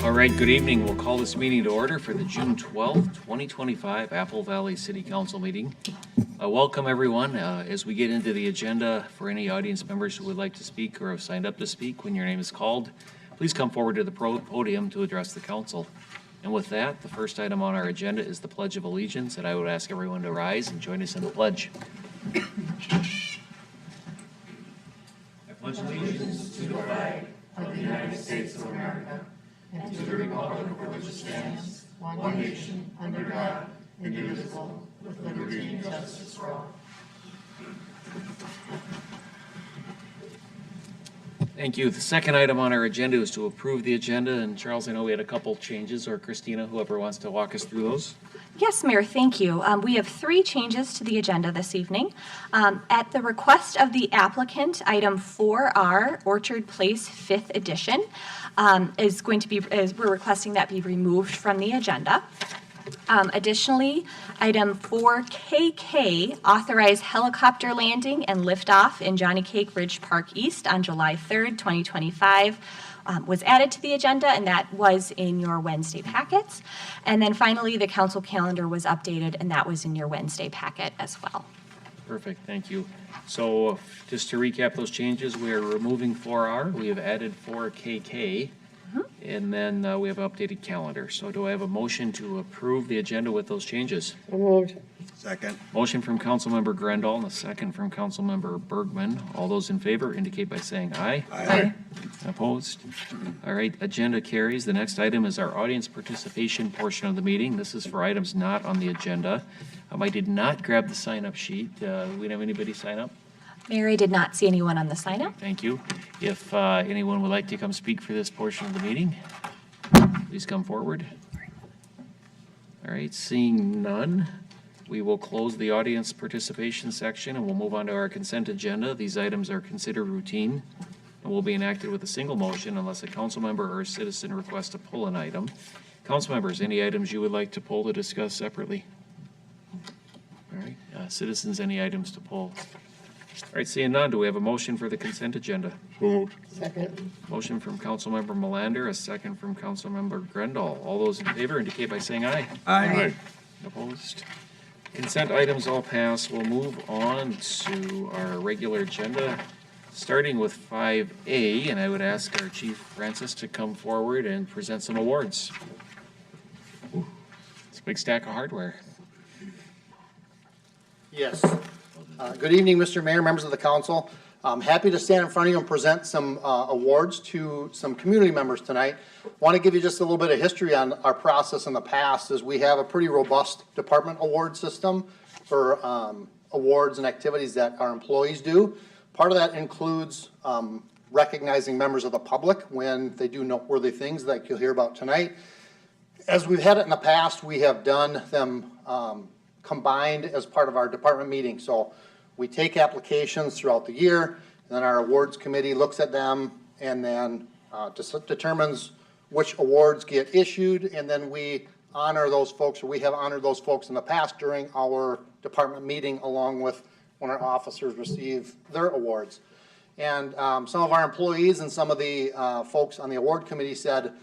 All right, good evening. We'll call this meeting to order for the June 12th, 2025 Apple Valley City Council meeting. Welcome everyone. As we get into the agenda, for any audience members who would like to speak or have signed up to speak when your name is called, please come forward to the podium to address the council. And with that, the first item on our agenda is the Pledge of Allegiance, and I would ask everyone to rise and join us in the pledge. I pledge allegiance to the flag of the United States of America and to the republic for which it stands, one nation, under God, indivisible, with liberty and justice for all. Thank you. The second item on our agenda is to approve the agenda. And Charles, I know we had a couple changes, or Christina, whoever wants to walk us through those. Yes, Mayor, thank you. We have 3 changes to the agenda this evening. At the request of the applicant, item 4R, Orchard Place 5th Edition, we're requesting that be removed from the agenda. Additionally, item 4KK, authorize helicopter landing and liftoff in Johnny Cake Ridge Park East on July 3rd, 2025. Was added to the agenda, and that was in your Wednesday packets. And then finally, the council calendar was updated, and that was in your Wednesday packet as well. Perfect, thank you. So just to recap those changes, we are removing 4R, we have added 4KK, and then we have an updated calendar. So do I have a motion to approve the agenda with those changes? So moved. Second. Motion from Councilmember Grendel and a second from Councilmember Bergman. All those in favor indicate by saying aye. Aye. Opposed? All right, agenda carries. The next item is our audience participation portion of the meeting. This is for items not on the agenda. I did not grab the sign-up sheet. We don't have anybody sign up? Mary did not see anyone on the sign-up. Thank you. If anyone would like to come speak for this portion of the meeting, please come forward. All right, seeing none, we will close the audience participation section and we'll move on to our consent agenda. These items are considered routine and will be enacted with a single motion unless a council member or a citizen requests to pull an item. Council members, any items you would like to pull to discuss separately? All right, citizens, any items to pull? All right, seeing none, do we have a motion for the consent agenda? So moved. Second. Motion from Councilmember Melander, a second from Councilmember Grendel. All those in favor indicate by saying aye. Aye. Opposed? Consent items all pass. We'll move on to our regular agenda, starting with 5A, and I would ask our Chief Francis to come forward and present some awards. Ooh, it's a big stack of hardware. Yes. Good evening, Mr. Mayor, members of the council. I'm happy to stand in front of you and present some awards to some community members tonight. Want to give you just a little bit of history on our process in the past, as we have a pretty robust department award system for awards and activities that our employees do. Part of that includes recognizing members of the public when they do noteworthy things like you'll hear about tonight. As we've had it in the past, we have done them combined as part of our department meeting. So we take applications throughout the year, and then our awards committee looks at them and then determines which awards get issued, and then we honor those folks, or we have honored those folks in the past during our department meeting, along with when our officers receive their awards. And some of our employees and some of the folks on the award committee said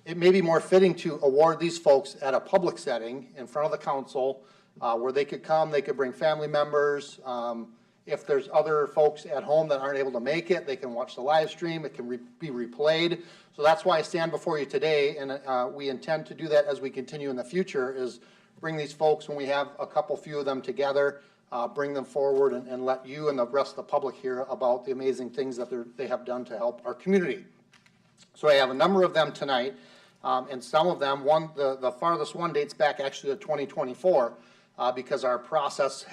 it may be more fitting to award these folks at a public setting in front of the council, where they could come, they could bring family members, If there's other folks at home that aren't able to make it, they can watch the live stream. It can be replayed. So that's why I stand before you today, and we intend to do that as we continue in the future, is bring these folks when we have a few of them together, bring them forward and let you and the rest of the public hear about the amazing things that they have done to help our community. So I have a number of them tonight, and some of them, the farthest one dates back actually to 2024, because our process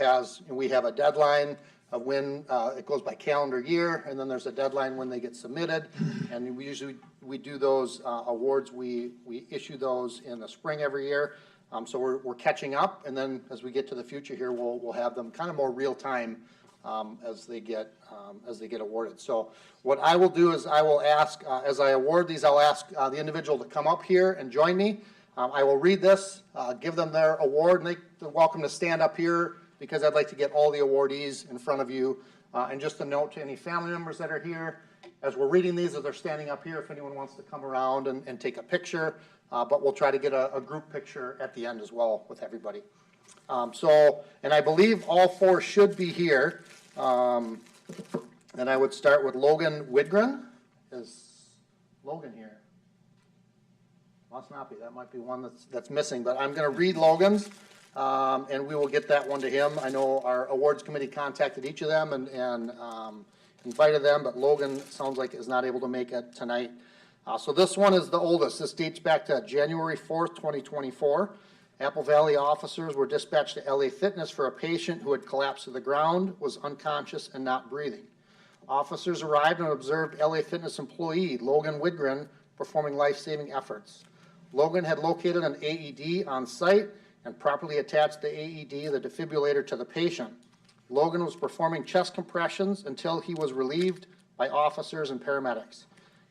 we have a deadline of when it goes by calendar year, and then there's a deadline when they get submitted, and we do those awards, we issue those in the spring every year. So we're catching up, and then as we get to the future here, we'll have them kind of more real time as they get awarded. So what I will do is I will ask, as I award these, I'll ask the individual to come up here and join me. I will read this, give them their award, and they're welcome to stand up here because I'd like to get all the awardees in front of you. And just a note to any family members that are here, as we're reading these, as they're standing up here, if anyone wants to come around and take a picture, but we'll try to get a group picture at the end as well with everybody. And I believe all four should be here. And I would start with Logan Widgren. Is Logan here? Must not be. That might be one that's missing, but I'm going to read Logan's, and we will get that one to him. I know our awards committee contacted each of them and invited them, but Logan sounds like is not able to make it tonight. So this one is the oldest. This dates back to January 4th, 2024. Apple Valley officers were dispatched to LA Fitness for a patient who had collapsed to the ground, was unconscious, and not breathing. Officers arrived and observed LA Fitness employee Logan Widgren performing life-saving efforts. Logan had located an AED on site and properly attached the AED, the defibrillator, to the patient. Logan was performing chest compressions until he was relieved by officers and paramedics.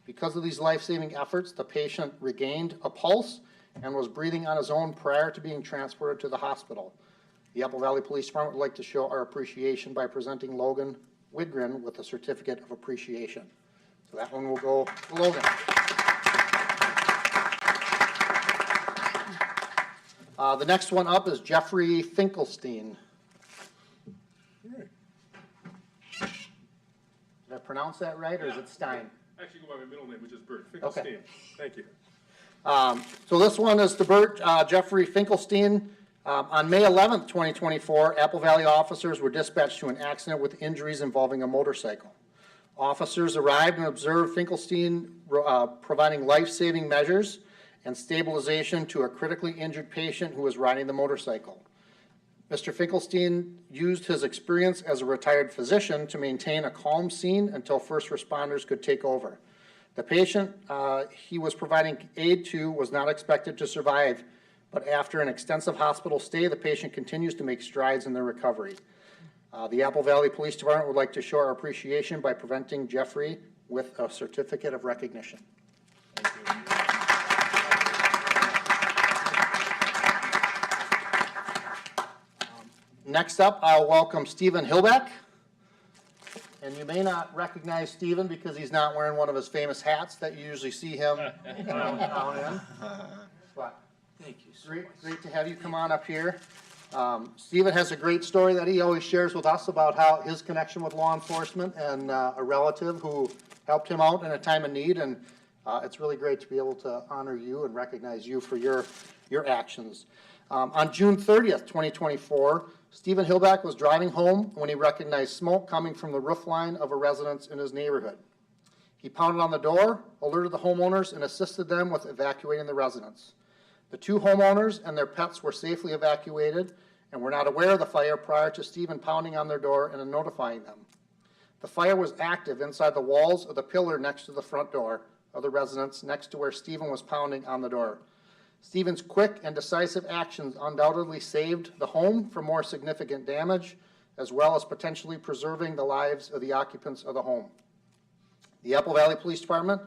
Because of these life-saving efforts, the patient regained a pulse and was breathing on his own prior to being transported to the hospital. The Apple Valley Police Department would like to show our appreciation by presenting Logan Widgren with a certificate of appreciation. So that one will go to Logan. The next one up is Jeffrey Finkelstein. Did I pronounce that right, or is it Stein? Actually, go by my middle name, which is Bert Finkelstein. Okay. Thank you. So this one is to Bert Jeffrey Finkelstein. On May 11th, 2024, Apple Valley officers were dispatched to an accident with injuries involving a motorcycle. Officers arrived and observed Finkelstein providing life-saving measures and stabilization to a critically injured patient who was riding the motorcycle. Mr. Finkelstein used his experience as a retired physician to maintain a calm scene until first responders could take over. The patient he was providing aid to was not expected to survive, but after an extensive hospital stay, the patient continues to make strides in their recovery. The Apple Valley Police Department would like to show our appreciation by presenting Jeffrey with a certificate of recognition. Next up, I'll welcome Stephen Hillbeck. And you may not recognize Stephen because he's not wearing one of his famous hats that you usually see him down in. But Thank you. great to have you come on up here. Stephen has a great story that he always shares with us about how his connection with law enforcement and a relative who helped him out in a time of need. And it's really great to be able to honor you and recognize you for your actions. On June 30th, 2024, Stephen Hillbeck was driving home when he recognized smoke coming from the roof line of a residence in his neighborhood. He pounded on the door, alerted the homeowners, and assisted them with evacuating the residence. The two homeowners and their pets were safely evacuated and were not aware of the fire prior to Stephen pounding on their door and notifying them. The fire was active inside the walls of the pillar next to the front door of the residence, next to where Stephen was pounding on the door. Stephen's quick and decisive actions undoubtedly saved the home from more significant damage, as well as potentially preserving the lives of the occupants of the home. The Apple Valley Police Department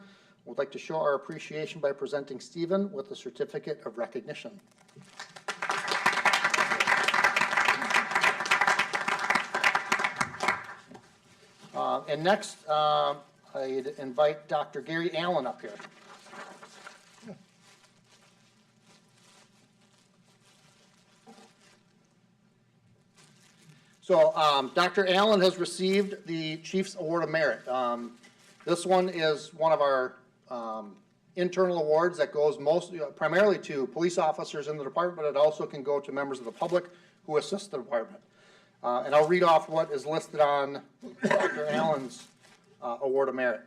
would like to show our appreciation by presenting Stephen with a certificate of recognition. And next, I'd invite Dr. Gary Allen up here. So Dr. Allen has received the Chief's Award of Merit. This one is one of our internal awards that goes primarily to police officers in the department, but it also can go to members of the public who assist the department. And I'll read off what is listed on Dr. Allen's Award of Merit.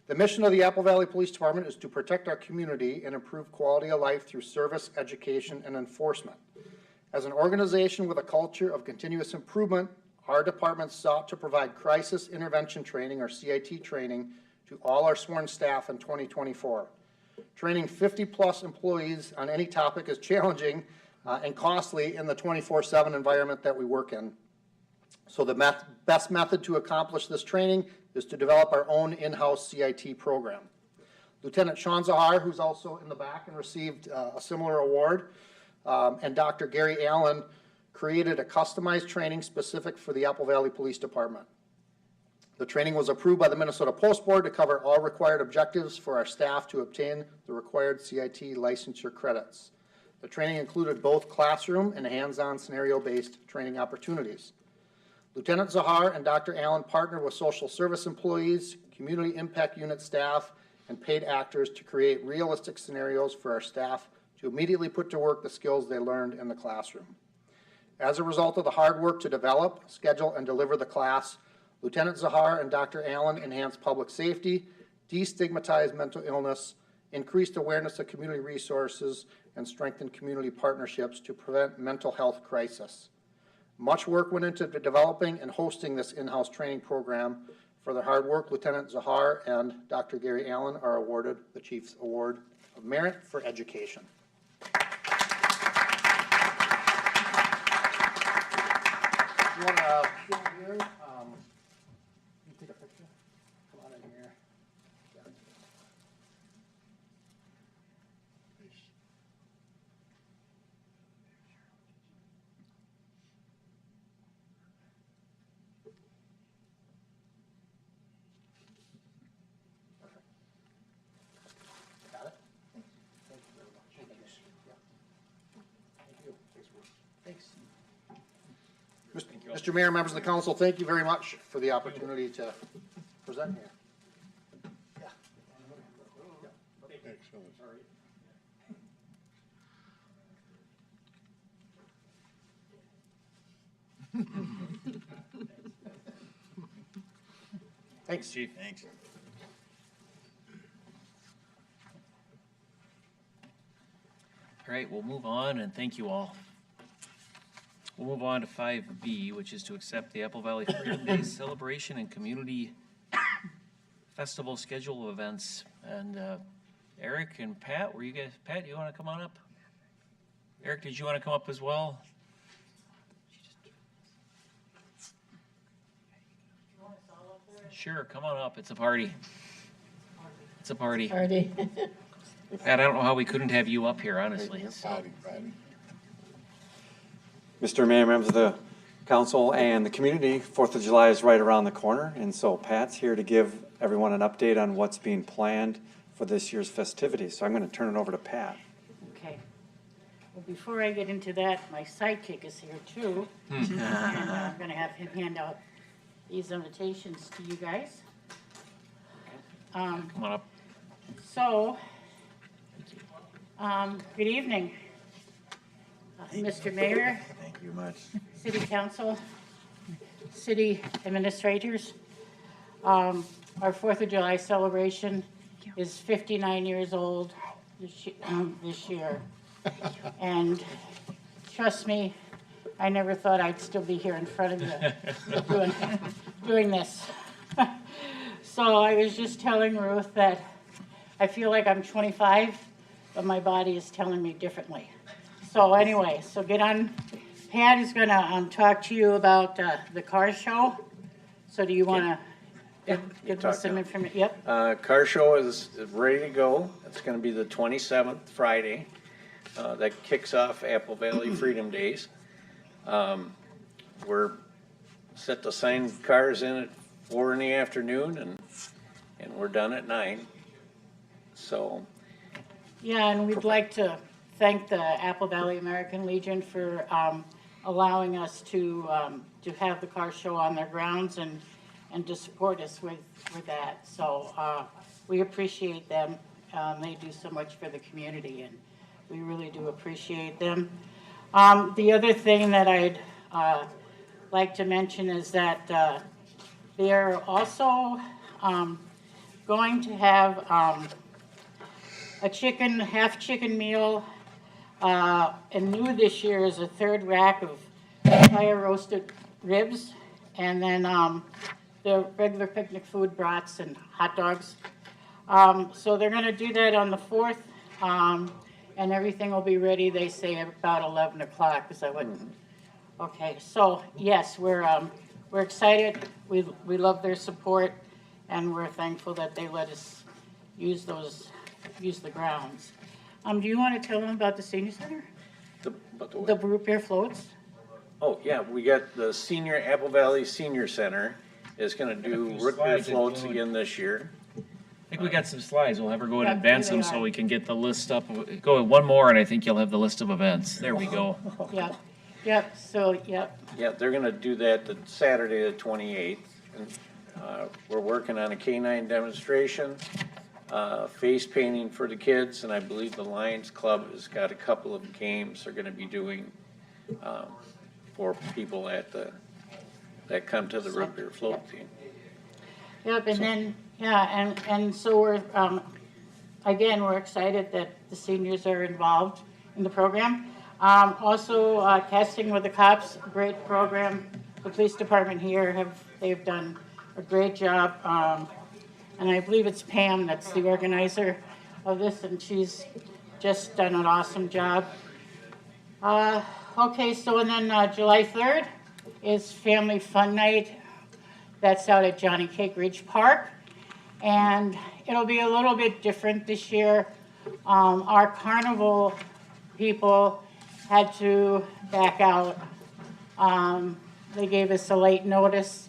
The mission of the Apple Valley Police Department is to protect our community and improve quality of life through service, education, and enforcement. As an organization with a culture of continuous improvement, our department sought to provide crisis intervention training, or CIT training, to all our sworn staff in 2024. Training 50-plus employees on any topic is challenging and costly in the 24/7 environment that we work in. So the best method to accomplish this training is to develop our own in-house CIT program. Lieutenant Sean Zahar, who's also in the back and received a similar award, and Dr. Gary Allen created a customized training specific for the Apple Valley Police Department. The training was approved by the Minnesota Post Board to cover all required objectives for our staff to obtain the required CIT licensure credits. The training included both classroom and hands-on scenario-based training opportunities. Lieutenant Zahar and Dr. Allen partnered with social service employees, community impact unit staff, and paid actors to create realistic scenarios for our staff to immediately put to work the skills they learned in the classroom. As a result of the hard work to develop, schedule, and deliver the class, Lieutenant Zahar and Dr. Allen enhanced public safety, destigmatized mental illness, increased awareness of community resources, and strengthened community partnerships to prevent mental health crisis. Much work went into developing and hosting this in-house training program. For their hard work, Lieutenant Zahar and Dr. Gary Allen are awarded the Chief's Award of Merit for Education. You want to get here? You take a picture? Come on in here. Yeah. Perfect. Got it? Thank you very much. Thank you. Yeah. Thank you. Thanks. Mr. Mayor, members of the council, thank you very much for the opportunity to present here. Yeah. Excellent. Thanks. Chief. Thanks. All right, we'll move on, and thank you all. We'll move on to 5B, which is to accept the Apple Valley Freedom Day celebration and community festival schedule of events. And Eric and Pat, Pat, you want to come on up? Eric, did you want to come up as well? Sure, come on up. It's a party. It's a party. Party. Pat, I don't know how we couldn't have you up here, honestly. Mr. Mayor, members of the council and the community, 4th of July is right around the corner, and so Pat's here to give everyone an update on what's being planned for this year's festivities. So I'm going to turn it over to Pat. Okay. Well, before I get into that, my sidekick is here too. And I'm going to have him hand out these invitations to you guys. Come on up. So, good evening, Mr. Mayor. Thank you much. City Council, city administrators. Our 4th of July celebration is 59 years old this year. And trust me, I never thought I'd still be here in front of you doing this. So I was just telling Ruth that I feel like I'm 25, but my body is telling me differently. So anyway, so get on. Pat is going to talk to you about the car show. So do you want to give us some information? Yep. Car show is ready to go. It's going to be the 27th, Friday. That kicks off Apple Valley Freedom Days. We're set to sign cars in at 4 in the afternoon, and we're done at 9. So. Yeah, and we'd like to thank the Apple Valley American Legion for allowing us to have the car show on their grounds and to support us with that. So we appreciate them. They do so much for the community, and we really do appreciate them. The other thing that I'd like to mention is that they're also going to have a half chicken meal, and new this year is a 3rd rack of fire roasted ribs, and then the regular picnic food, brats and hot dogs. So they're going to do that on the 4th, and everything will be ready, they say, about 11 o'clock. Is that what? Okay, so yes, we're excited. We love their support, and we're thankful that they let us use the grounds. Do you want to tell them about the senior center? The root beer floats? Oh, yeah, we got the Apple Valley Senior Center is gonna do root beer floats again this year. I think we got some slides. We'll have her go ahead and Yeah, advance there them they so are. we can get the list up. Go with one more, and I think you'll have the list of events. There we go. Yep, so, yep. Yeah, they're gonna do that the Saturday, the 28th. And, we're working on a canine demonstration, face painting for the kids, and I believe the Lions Club has got a couple of games they're gonna be doing, for people that come to the root beer float team. Yep, and then, yeah, and so we're, again, we're excited that the seniors are involved in the program. Also, Casting with the Cops, great program. The police department here they've done a great job. And I believe it's Pam that's the organizer of this, and she's just done an awesome job. Okay, so and then July 3rd is Family Fun Night. That's out at Johnny Cake Ridge Park. And it'll be a little bit different this year. Our carnival people had to back out. They gave us a late notice,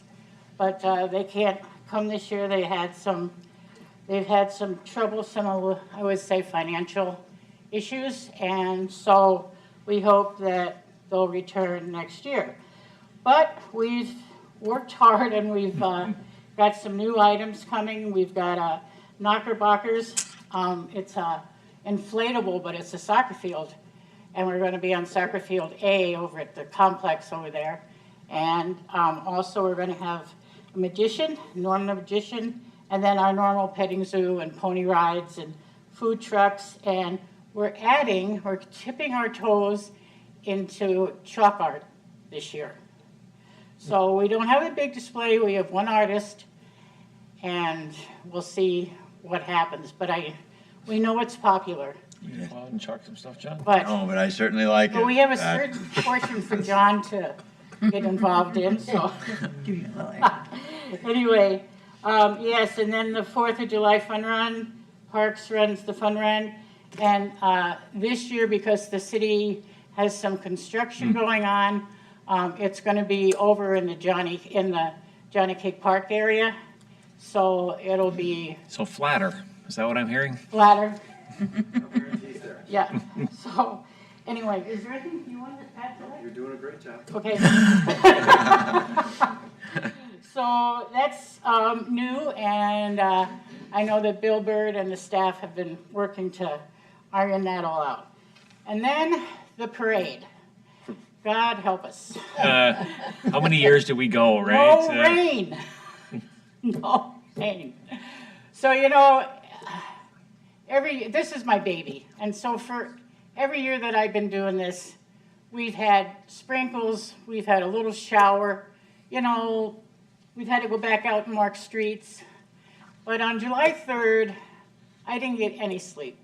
but they can't come this year. They've had some troublesome, I would say, financial issues, and so we hope that they'll return next year. But we've worked hard, and we've got some new items coming. We've got Knockerbockers. It's inflatable, but it's a soccer field, and we're going to be on soccer field A over at the complex over there. And also we're going to have a magician, Norman the Magician, and then our normal petting zoo and pony rides and food trucks. And we're tipping our toes into chalk art this year. So we don't have a big display. We have one artist, and we'll see what happens. But we know it's popular. You go out and chalk some stuff, John? But Oh, but I certainly like it. But we have a certain portion for John to get involved in, so. Anyway, yes, and then the 4th of July Fun Run, Parks runs the Fun Run. And this year, because the city has some construction going on, it's gonna be over in the Johnny Cake Park area. So it'll be So flatter. Is that what I'm hearing? flatter. Yeah, so, anyway, is there anything you wanted to add to that? You're doing a great job. Okay. So that's new, and I know that Bill Bird and the staff have been working to iron that all out. And then the parade. God help us. How many years do we go, right? No rain. No rain. So, this is my baby. And so for every year that I've been doing this, we've had sprinkles, we've had a little shower, we've had to go back out and mark streets. But on July 3rd, I didn't get any sleep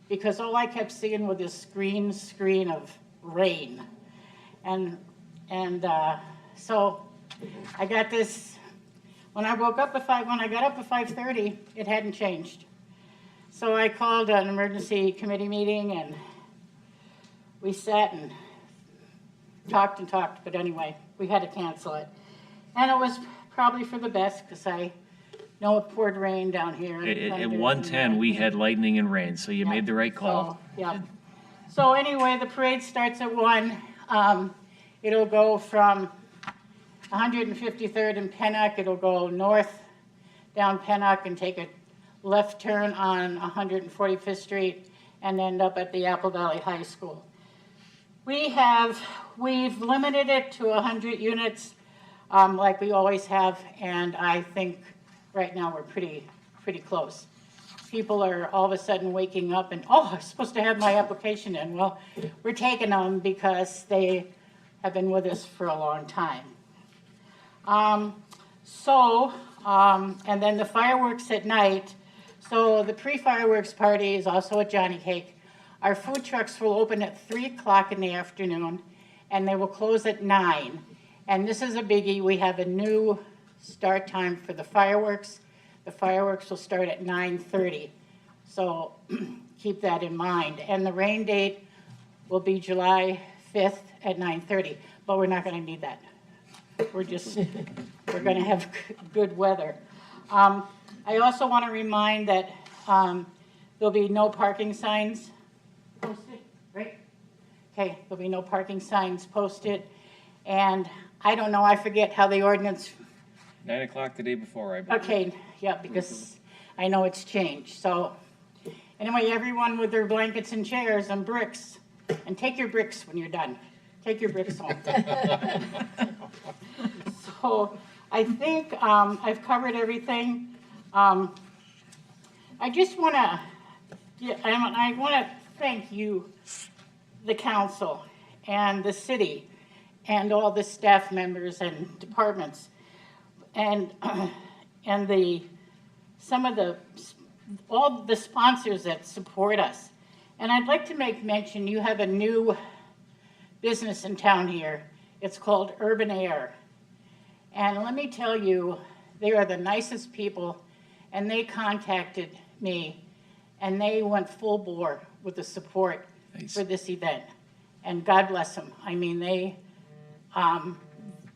because all I kept seeing was this green screen of rain. And so I got this, when I got up at 5:30, it hadn't changed. So I called an emergency committee meeting, and we sat and talked, but anyway, we had to cancel it. And it was probably for the best, because I know it poured rain down here. At 1:10, we had lightning and rain, so you made the right call. So, yeah. So anyway, the parade starts at 1. It'll go from 153rd and Pennock. It'll go north down Pennock and take a left turn on 145th Street and end up at the Apple Valley High School. We've limited it to 100 units, like we always have, and I think right now we're pretty close. People are all of a sudden waking up and, oh, I'm supposed to have my application in. Well, we're taking them because they have been with us for a long time. And then the fireworks at night. So the pre-fireworks party is also at Johnny Cake. Our food trucks will open at 3 o'clock in the afternoon, and they will close at 9. And this is a biggie. We have a new start time for the fireworks. The fireworks will start at 9:30. So keep that in mind. And the rain date will be July 5th at 9:30. But we're not going to need that. We're going to have good weather. I also want to remind that there'll be no parking signs posted, right? Okay, there'll be no parking signs posted. And I don't know, I forget how the ordinance. 9 o'clock the day before, I believe. Okay, yeah, because I know it's changed. So anyway, everyone with their blankets and chairs and bricks, and take your bricks when you're done. Take your bricks home. So I think I've covered everything. I just want to, I want to thank you, the council, and the city, and all the staff members and departments, and all the sponsors that support us. And I'd like to make mention, you have a new business in town here. It's called Urban Air. And let me tell you, they are the nicest people, and they contacted me, and they went full bore with the support for this event. And God bless them. I mean,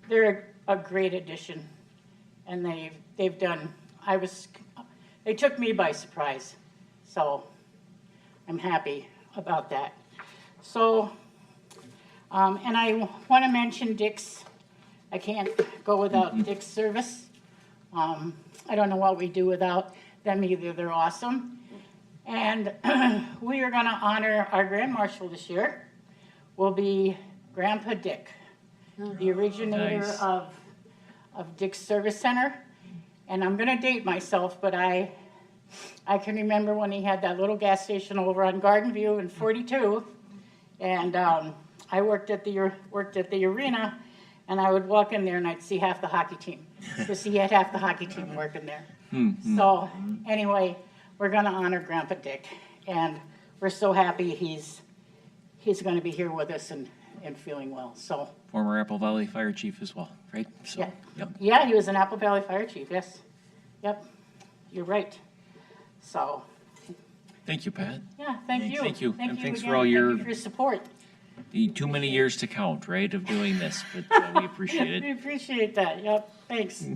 they're a great addition, and they've done. They took me by surprise, so I'm happy about that. So, and I want to mention Dick's. I can't go without Dick's service. I don't know what we do without them either. They're awesome. And we are going to honor our Grand Marshal this year. Will be Grandpa Dick, the originator Nice. of Dick's Service Center. And I'm going to date myself, but I can remember when he had that little gas station over on Garden View in 42. And I worked at the arena, and I would walk in there and I'd see half the hockey team, because he had half the hockey team working there. So anyway, we're going to honor Grandpa Dick, and we're so happy he's going to be here with us and feeling well. So Former Apple Valley Fire Chief as well, right? So, yeah, Yep. yeah, he was an Apple Valley Fire Chief. Yes, yep, you're right. So Thank you, Pat. yeah, thank you. Thank you. And Thank you thanks again. for all Thank your- you for your support. Too many years to count, right, of doing this, but we appreciate We it. appreciate that. Yep, thanks.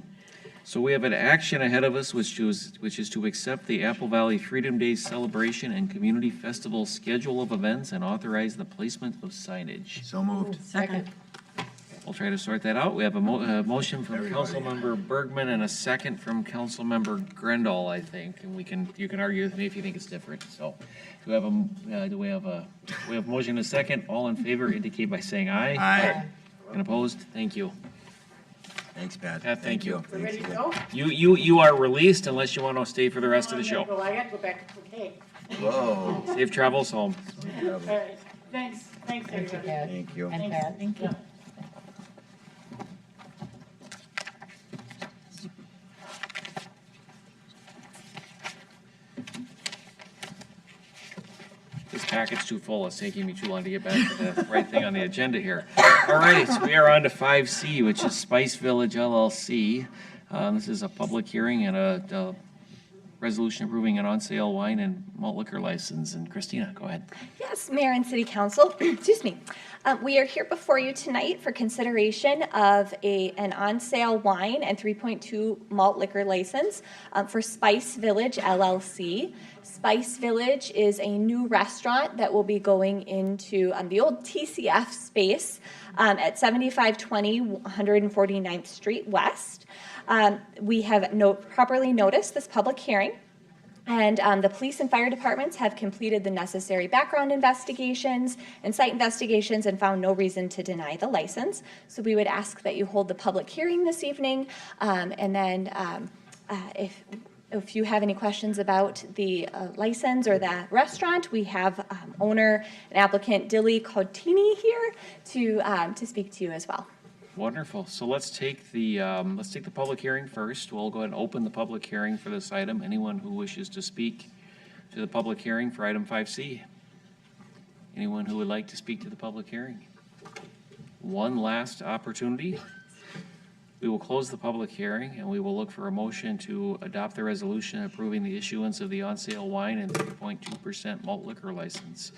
So we have an action ahead of us, which is to accept the Apple Valley Freedom Days celebration and community festival schedule of events and authorize the placement of signage. So moved. Second. We'll try to sort that out. We have a motion from Councilmember Bergman and a second from Councilmember Grendel, I think, and you can argue with me if you think it's different. So, do we have a motion and a second? All in favor indicate by saying aye. Aye. And opposed? Thank you. Thanks, Pat. Pat, thank you. We're ready to go? You are released unless you want to stay for the rest of the show. I got to go back to the cake. Whoa. Safe travels home. All right, thanks, everybody. Thank you. And Pat, thank you. This packet's too full. It's taking me too long to get back to the right thing on the agenda here. All right, so we are on to 5C, which is Spice Village LLC. This is a public hearing and a resolution approving an on-sale wine and malt liquor license. And Christina, go ahead. Yes, Mayor and City Council, excuse me. We are here before you tonight for consideration of an on-sale wine and 3.2 malt liquor license for Spice Village LLC. Spice Village is a new restaurant that will be going into the old TCF space at 7520 149th Street West. We have properly noticed this public hearing, and the police and fire departments have completed the necessary background investigations and site investigations and found no reason to deny the license. So we would ask that you hold the public hearing this evening, and then if you have any questions about the license or the restaurant, we have owner and applicant Dilly Cotini here to speak to you as well. Wonderful. So let's take the public hearing first. We'll go ahead and open the public hearing for this item. Anyone who wishes to speak to the public hearing for item 5C? Anyone who would like to speak to the public hearing? One last opportunity. We will close the public hearing and we will look for a motion to adopt the resolution approving the issuance of the on-sale wine and 3.2% malt liquor license.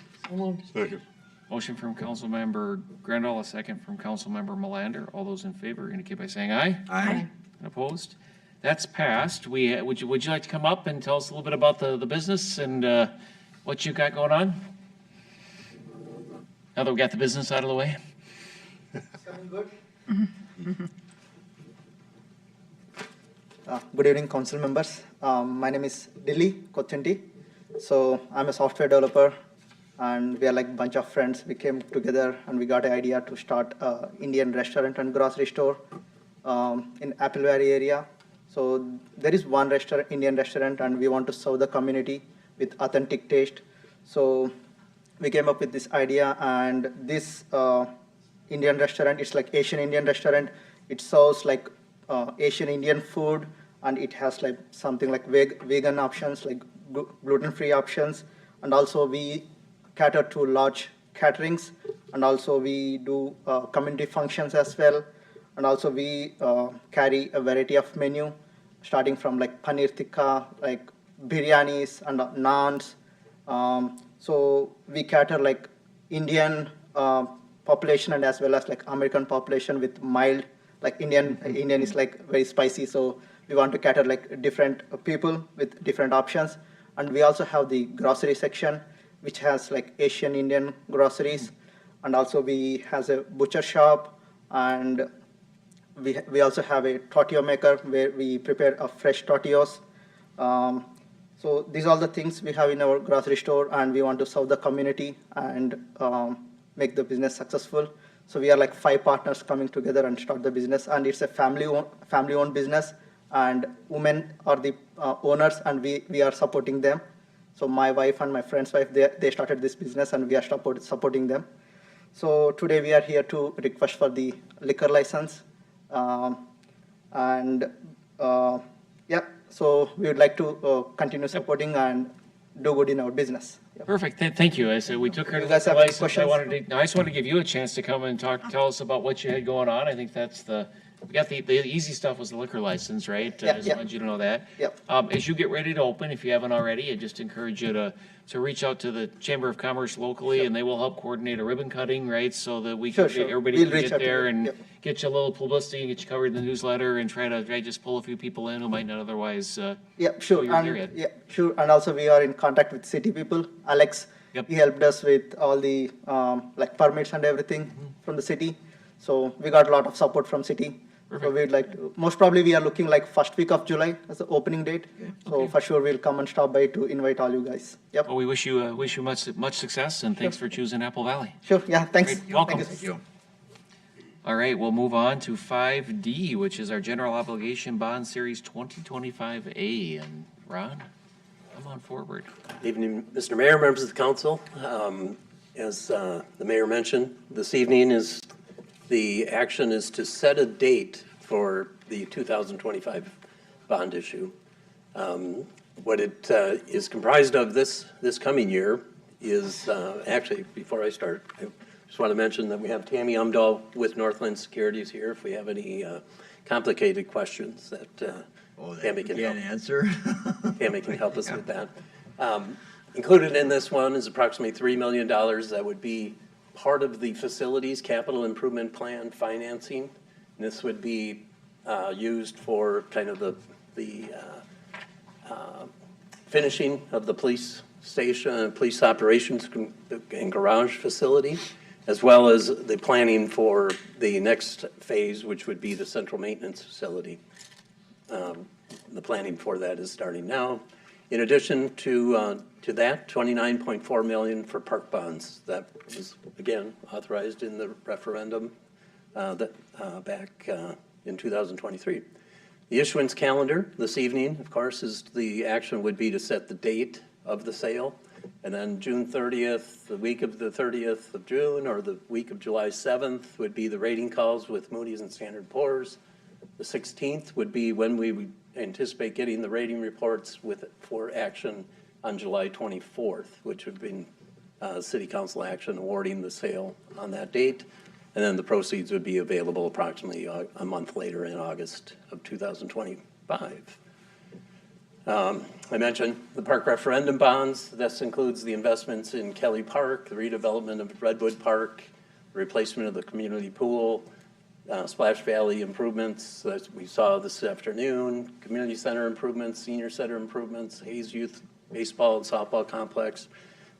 Second. Motion from Councilmember Grandal, a second from Councilmember Melander. All those in favor indicate by saying aye. Aye. And opposed? That's passed. Would you like to come up and tell us a little bit about the business and what you got going on? Now that we got the business out of the way. Good evening, council members. My name is Dilly Cotini. So I'm a software developer, and we are like a bunch of friends. We came together and we got an idea to start an Indian restaurant and grocery store in Apple Valley area. So there is one Indian restaurant, and we want to serve the community with authentic taste. So we came up with this idea, and this Indian restaurant, it's like Asian Indian restaurant. It serves like Asian Indian food, and it has like something like vegan options, like gluten-free options, and also we cater to large caterings, and also we do community functions as well, and also we carry a variety of menu, starting from like paneer tikka, like biryanis and naans. So we cater like Indian population and as well as like American population with mild, like Indian is like very spicy, so we want to cater like different people with different options. And we also have the grocery section, which has like Asian Indian groceries, and also we has a butcher shop, and we also have a tortilla maker where we prepare fresh tortillas. So these are all the things we have in our grocery store, and we want to serve the community and make the business successful. So we are like 5 partners coming together and start the business, and it's a family-owned business, and women are the owners, and we are supporting them. So my wife and my friend's wife, they started this business, and we are supporting them. So today we are here to request for the liquor license, so we would like to continue supporting and do good in our business. Yep. Perfect. Thank you. I said we took care of You guys the have any license. I just wanted to give you a chance to come and tell us about what you had going on. I think that's we got the easy stuff was the liquor license, right? Yeah, I just yeah. wanted you to know that. Yep. As you get ready to open, if you haven't already, I just encourage you to reach out to the Chamber of Commerce locally, and they will help coordinate a ribbon cutting, right? So that we can Sure. everybody We'll can reach get out to there you. and Yep. get you a little publicity and get you covered in the newsletter and try to just pull a few people in who might not otherwise. Yeah, sure. you're there yet. Yeah, sure. And also we are in contact with city people. Alex, Yep. he helped us with all the like permits and everything from the city. So we got a lot of support from city. Perfect. So we'd like to, most probably we are looking like first week of July as the opening date. So for sure we'll come and stop by to invite all you guys. Yep. Well, we wish you much success, and thanks for choosing Apple Valley. Sure. Yeah. Thanks. Great. Welcome. Thank you. All right, we'll move on to 5D, which is our General Obligation Bond Series 2025A. And Ron, come on forward. Evening, Mr. Mayor, members of the council. As the mayor mentioned, this evening the action is to set a date for the 2025 bond issue. What it is comprised of this coming year is, actually, before I start, I just want to mention that we have Tammy Umdahl with Northland Securities here if we have any complicated questions that Tammy can help. answer. Tammy can help us with that. Included in this one is approximately $3 million that would be part of the facilities capital improvement plan financing. And this would be used for kind of the finishing of the police station, police operations and garage facility, as well as the planning for the next phase, which would be the central maintenance facility. The planning for that is starting now. In addition to that, $29.4 million for park bonds. That was, again, authorized in the referendum back in 2023. The issuance calendar this evening, of course, is the action would be to set the date of the sale. And then June 30th, the week of the 30th of June, or the week of July 7th would be the rating calls with Moody's and Standard & Poor's. The 16th would be when we would anticipate getting the rating reports for action on July 24th, which would be City Council action awarding the sale on that date. And then the proceeds would be available approximately a month later in August of 2025. I mentioned the park referendum bonds. This includes the investments in Kelly Park, the redevelopment of Redwood Park, the replacement of the community pool, Splash Valley improvements that we saw this afternoon, community center improvements, senior center improvements, Hayes Youth Baseball and Softball Complex,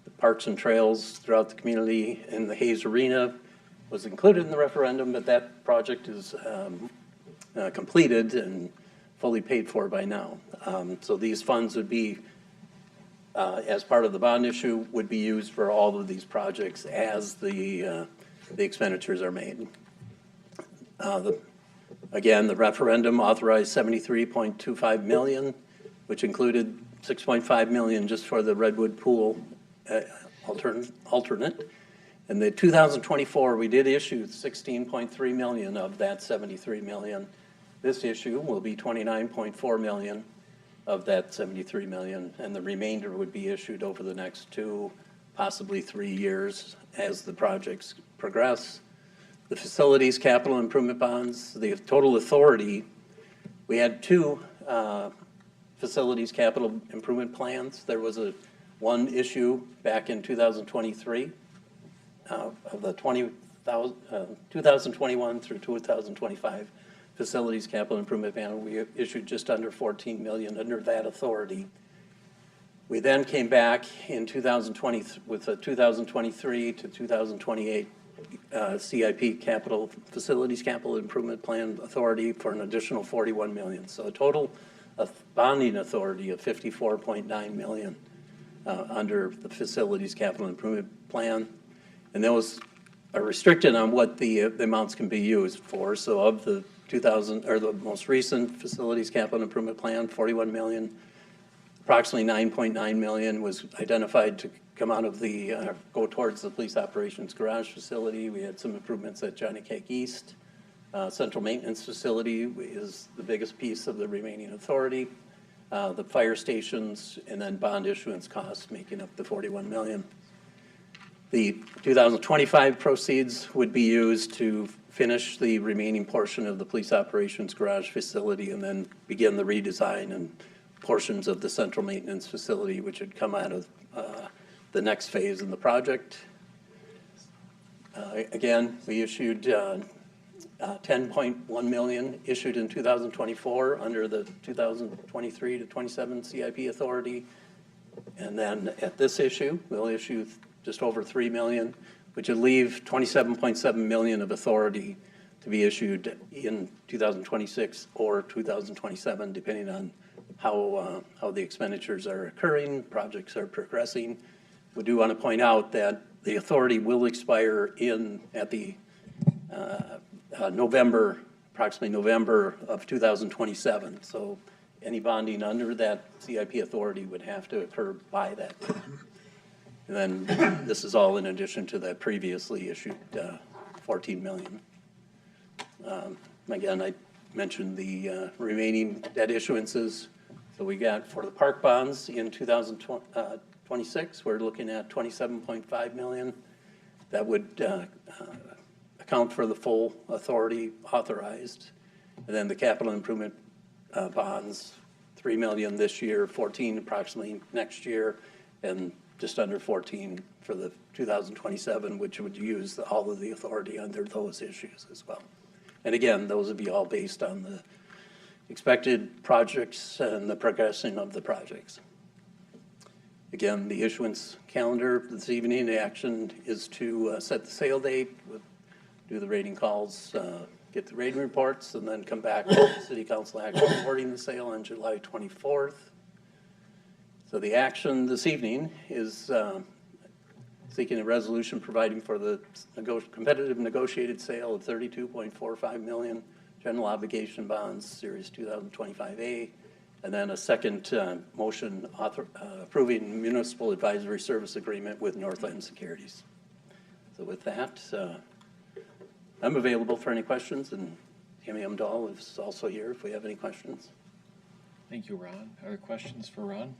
the parks and trails throughout the community, and the Hayes Arena was included in the referendum, but that project is completed and fully paid for by now. So these funds would be, as part of the bond issue, would be used for all of these projects as the expenditures are made. Again, the referendum authorized $73.25 million, which included $6.5 million just for the Redwood Pool alternate. In the 2024, we did issue $16.3 million of that $73 million. This issue will be $29.4 million of that $73 million, and the remainder would be issued over the next 2, possibly 3 years as the projects progress. The facilities capital improvement bonds, the total authority, we had 2 facilities capital improvement plans. There was one issue back in 2023 of the 2021 through 2025 facilities capital improvement plan. We issued just under $14 million under that authority. We then came back in 2020 with a 2023 to 2028 CIP capital facilities capital improvement plan authority for an additional $41 million. So a total of bonding authority of $54.9 million under the facilities capital improvement plan. And those are restricted on what the amounts can be used for. So of the the most recent facilities capital improvement plan, $41 million, approximately $9.9 million was identified to come out of go towards the police operations garage facility. We had some improvements at Johnny Cake East. Central maintenance facility is the biggest piece of the remaining authority. The fire stations, and then bond issuance costs making up the $41 million. The 2025 proceeds would be used to finish the remaining portion of the police operations garage facility and then begin the redesign and portions of the central maintenance facility, which would come out of the next phase in the project. Again, we issued $10.1 million issued in 2024 under the 2023 to 27 CIP authority. And then at this issue, we'll issue just over $3 million, which would leave $27.7 million of authority to be issued in 2026 or 2027, depending on how the expenditures are occurring, projects are progressing. We do want to point out that the authority will expire at the approximately November of 2027. So any bonding under that CIP authority would have to occur by that time. And then this is all in addition to the previously issued $14 million. Again, I mentioned the remaining debt issuances. So we got for the park bonds in 2026, we're looking at $27.5 million. That would account for the full authority authorized. And then the capital improvement bonds, $3 million this year, $14 approximately next year, and just under 14 for the 2027, which would use all of the authority under those issues as well. And again, those would be all based on the expected projects and the progression of the projects. Again, the issuance calendar this evening, the action is to set the sale date, do the rating calls, get the rating reports, and then come back to the City Council action awarding the sale on July 24th. So the action this evening is seeking a resolution providing for the competitive negotiated sale of 32.45 million general obligation bonds, Series 2025A, and then a second motion approving municipal advisory service agreement with Northland Securities. So with that, I'm available for any questions, and Tammy Umdahl is also here if we have any questions. Thank you, Ron. Other questions for Ron?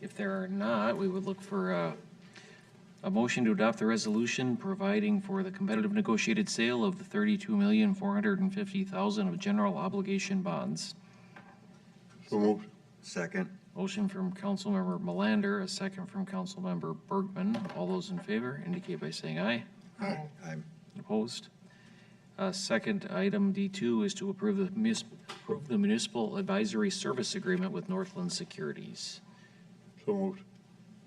If there are not, we would look for a motion to adopt the resolution providing for the competitive negotiated sale of the 32,450,000 of general obligation bonds. So moved. Second. Motion from Councilmember Melander, a second from Councilmember Bergman. All those in favor indicate by saying aye. Aye. Aye. Opposed? Second item, D2, is to approve the municipal advisory service agreement with Northland Securities. So moved.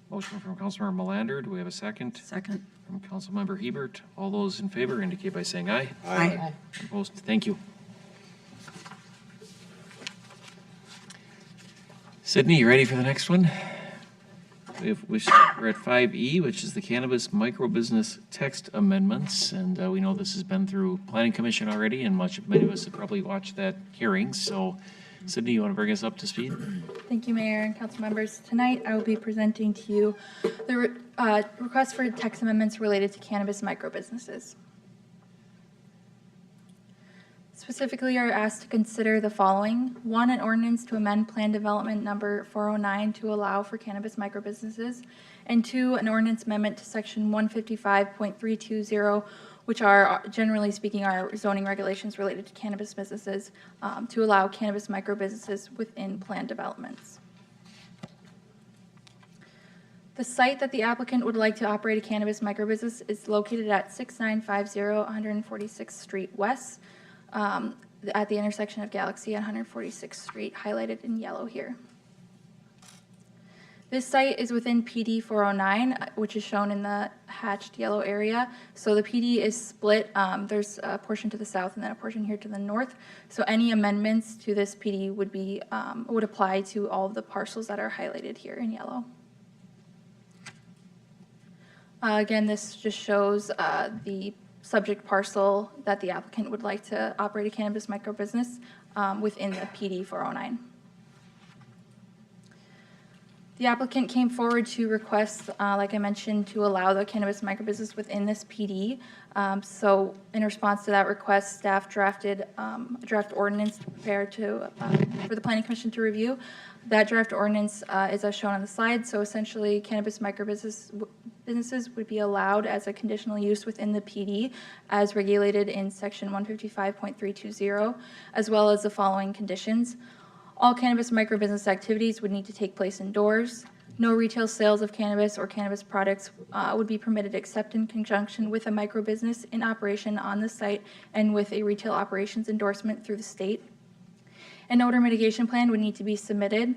Motion from Councilmember Melander. Do we have a second? Second. From Councilmember Hebert. All those in favor indicate by saying aye. Aye. Opposed? Thank you. Sydney, you ready for the next one? We're at 5E, which is the cannabis microbusiness text amendments. And we know this has been through Planning Commission already, and many of us have probably watched that hearing. So Sydney, you want to bring us up to speed? Thank you, Mayor and council members. Tonight, I will be presenting to you the request for text amendments related to cannabis microbusinesses. Specifically, you are asked to consider the following. 1, an ordinance to amend Plan Development Number 409 to allow for cannabis microbusinesses. And 2, an ordinance amendment to Section 155.320, which are, generally speaking, are zoning regulations related to cannabis businesses, to allow cannabis microbusinesses within planned developments. The site that the applicant would like to operate a cannabis microbusiness is located at 6950 146th Street West, at the intersection of Galaxy and 146th Street, highlighted in yellow here. This site is within PD 409, which is shown in the hatched yellow area. So the PD is split. There's a portion to the south and then a portion here to the north. So any amendments to this PD would apply to all of the parcels that are highlighted here in yellow. Again, this just shows the subject parcel that the applicant would like to operate a cannabis microbusiness within the PD 409. The applicant came forward to request, like I mentioned, to allow the cannabis microbusiness within this PD. So in response to that request, staff drafted a draft ordinance to prepare for the Planning Commission to review. That draft ordinance is as shown on the slide. So essentially, cannabis microbusinesses would be allowed as a conditional use within the PD as regulated in Section 155.320, as well as the following conditions. All cannabis microbusiness activities would need to take place indoors. No retail sales of cannabis or cannabis products would be permitted except in conjunction with a microbusiness in operation on the site and with a retail operations endorsement through the state. An odor mitigation plan would need to be submitted.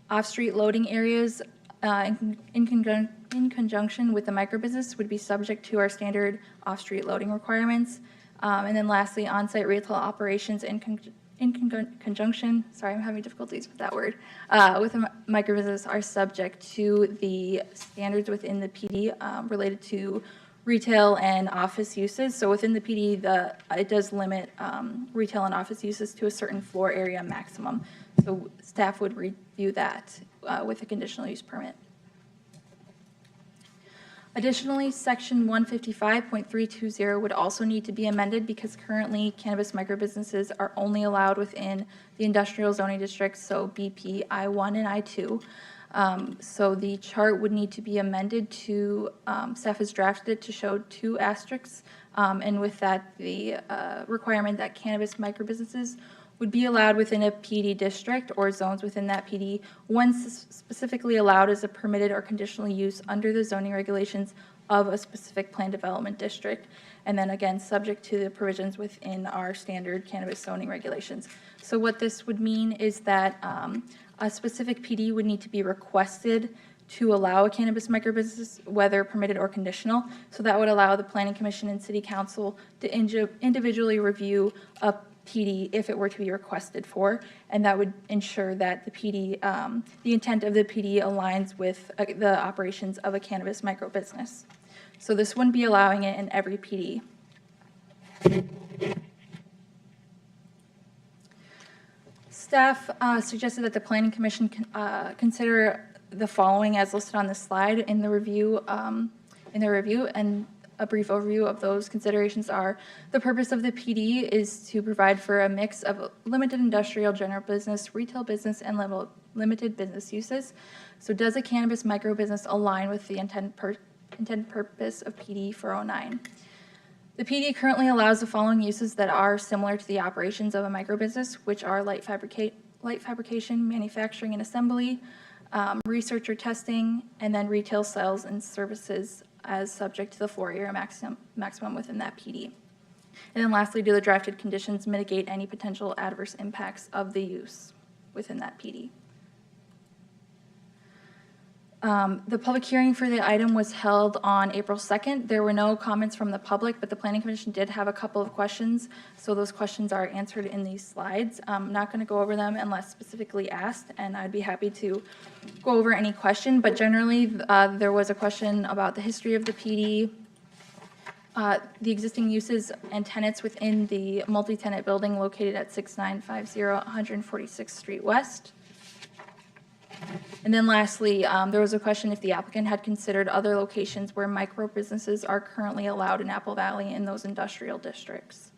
Off-street loading areas in conjunction with the microbusiness would be subject to our standard off-street loading requirements. And then lastly, on-site retail operations in conjunction, sorry, I'm having difficulties with that word, with a microbusiness are subject to the standards within the PD related to retail and office uses. So within the PD, it does limit retail and office uses to a certain floor area maximum. So staff would review that with a conditional use permit. Additionally, Section 155.320 would also need to be amended because currently cannabis microbusinesses are only allowed within the industrial zoning districts, so BP, I1, and I2. So the chart would need to be amended to, staff has drafted it to show 2 asterisks, and with that, the requirement that cannabis microbusinesses would be allowed within a PD district or zones within that PD, once specifically allowed as a permitted or conditional use under the zoning regulations of a specific planned development district, and then again, subject to the provisions within our standard cannabis zoning regulations. So what this would mean is that a specific PD would need to be requested to allow a cannabis microbusiness, whether permitted or conditional. So that would allow the Planning Commission and City Council to individually review a PD if it were to be requested for, and that would ensure that the PD, the intent of the PD aligns with the operations of a cannabis microbusiness. So this wouldn't be allowing it in every PD. Staff suggested that the Planning Commission consider the following as listed on the slide in the review, and a brief overview of those considerations are: the purpose of the PD is to provide for a mix of limited industrial, general business, retail business, and limited business uses. So does a cannabis microbusiness align with the intended purpose of PD 409? The PD currently allows the following uses that are similar to the operations of a microbusiness, which are light fabrication, manufacturing and assembly, research or testing, and then retail sales and services as subject to the floor area maximum within that PD. And then lastly, do the drafted conditions mitigate any potential adverse impacts of the use within that PD? The public hearing for the item was held on April 2nd. There were no comments from the public, but the Planning Commission did have a couple of questions, so those questions are answered in these slides. I'm not going to go over them unless specifically asked, and I'd be happy to go over any question, but generally there was a question about the history of the PD, the existing uses and tenants within the multi-tenant building located at 6950 146th Street West. And then lastly, there was a question if the applicant had considered other locations where micro businesses are currently allowed in Apple Valley in those industrial districts.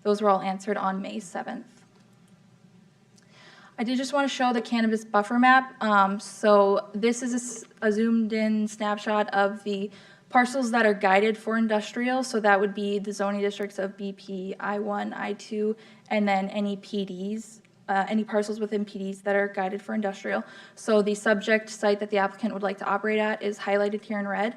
Those were all answered on May 7th. I did just want to show the cannabis buffer map. So this is a zoomed in snapshot of the parcels that are guided for industrial. So that would be the zoning districts of BP, I1, I2, and then any PDs. Any parcels within PDs that are guided for industrial. So the subject site that the applicant would like to operate at is highlighted here in red.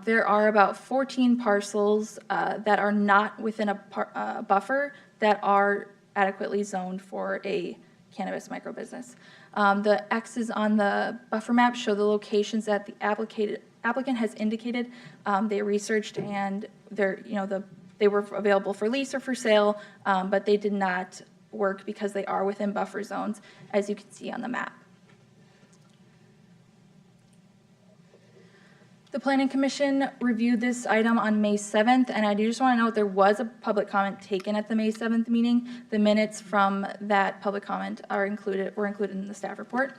There are about 14 parcels that are not within a buffer that are adequately zoned for a cannabis microbusiness. The X's on the buffer map show the locations that the applicant has indicated they researched and they were available for lease or for sale, but they did not work because they are within buffer zones, as you can see on the map. The Planning Commission reviewed this item on May 7th, and I do just want to note there was a public comment taken at the May 7th meeting. The minutes from that public comment were included in the staff report.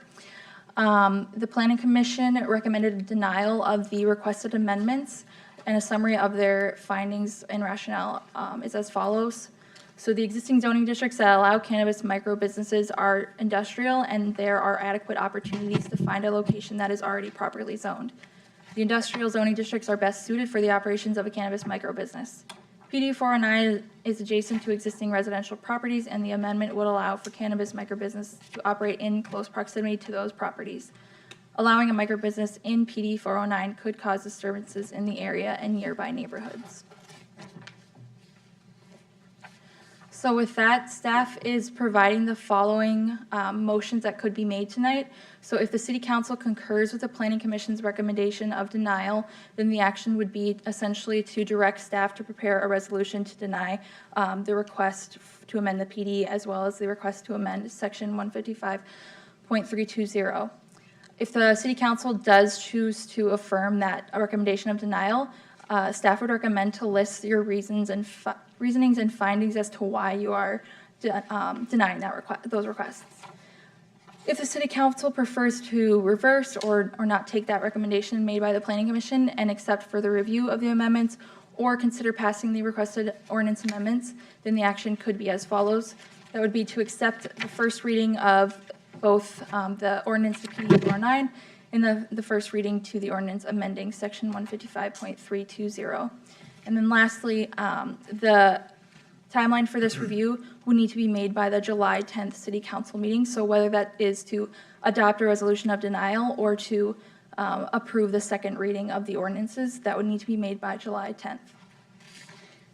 The Planning Commission recommended a denial of the requested amendments, and a summary of their findings and rationale is as follows. So the existing zoning districts that allow cannabis micro businesses are industrial, and there are adequate opportunities to find a location that is already properly zoned. The industrial zoning districts are best suited for the operations of a cannabis micro business. PD 409 is adjacent to existing residential properties, and the amendment would allow for cannabis micro business to operate in close proximity to those properties. Allowing a micro business in PD 409 could cause disturbances in the area and nearby neighborhoods. So with that, staff is providing the following motions that could be made tonight. So if the City Council concurs with the Planning Commission's recommendation of denial, then the action would be essentially to direct staff to prepare a resolution to deny the request to amend the PD, as well as the request to amend Section 155.320. If the City Council does choose to affirm that recommendation of denial, staff would recommend to list your reasonings and findings as to why you are denying those requests. If the City Council prefers to reverse or not take that recommendation made by the Planning Commission and accept further review of the amendments or consider passing the requested ordinance amendments, then the action could be as follows. That would be to accept the first reading of both the ordinance to PD 409 and the first reading to the ordinance amending Section 155.320. And then lastly, the timeline for this review would need to be made by the July 10th City Council meeting. So whether that is to adopt a resolution of denial or to approve the second reading of the ordinances, that would need to be made by July 10th.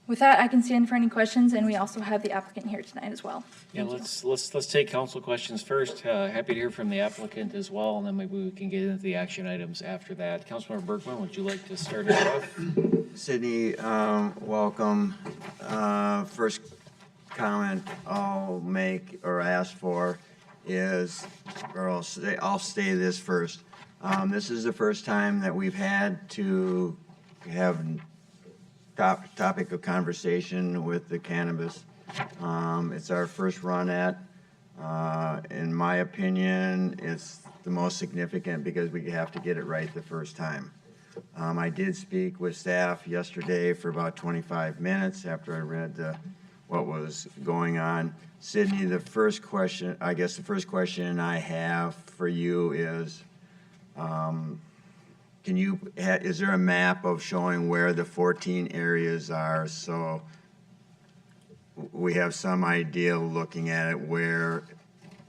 With that, I can stand for any questions, and we also have the applicant here tonight as well. Yeah, let's take council questions first. Happy to hear from the applicant as well, and then maybe we can get into the action items after that. Councilmember Bergman, would you like to start us off? Sydney, welcome. First comment I'll make or ask for is, or I'll say this first. This is the first time that we've had to have topic of conversation with the cannabis. It's our first run at. In my opinion, it's the most significant because we have to get it right the first time. I did speak with staff yesterday for about 25 minutes after I read what was going on. Sydney, the first question I have for you is, is there a map of showing where the 14 areas are, so we have some idea looking at it where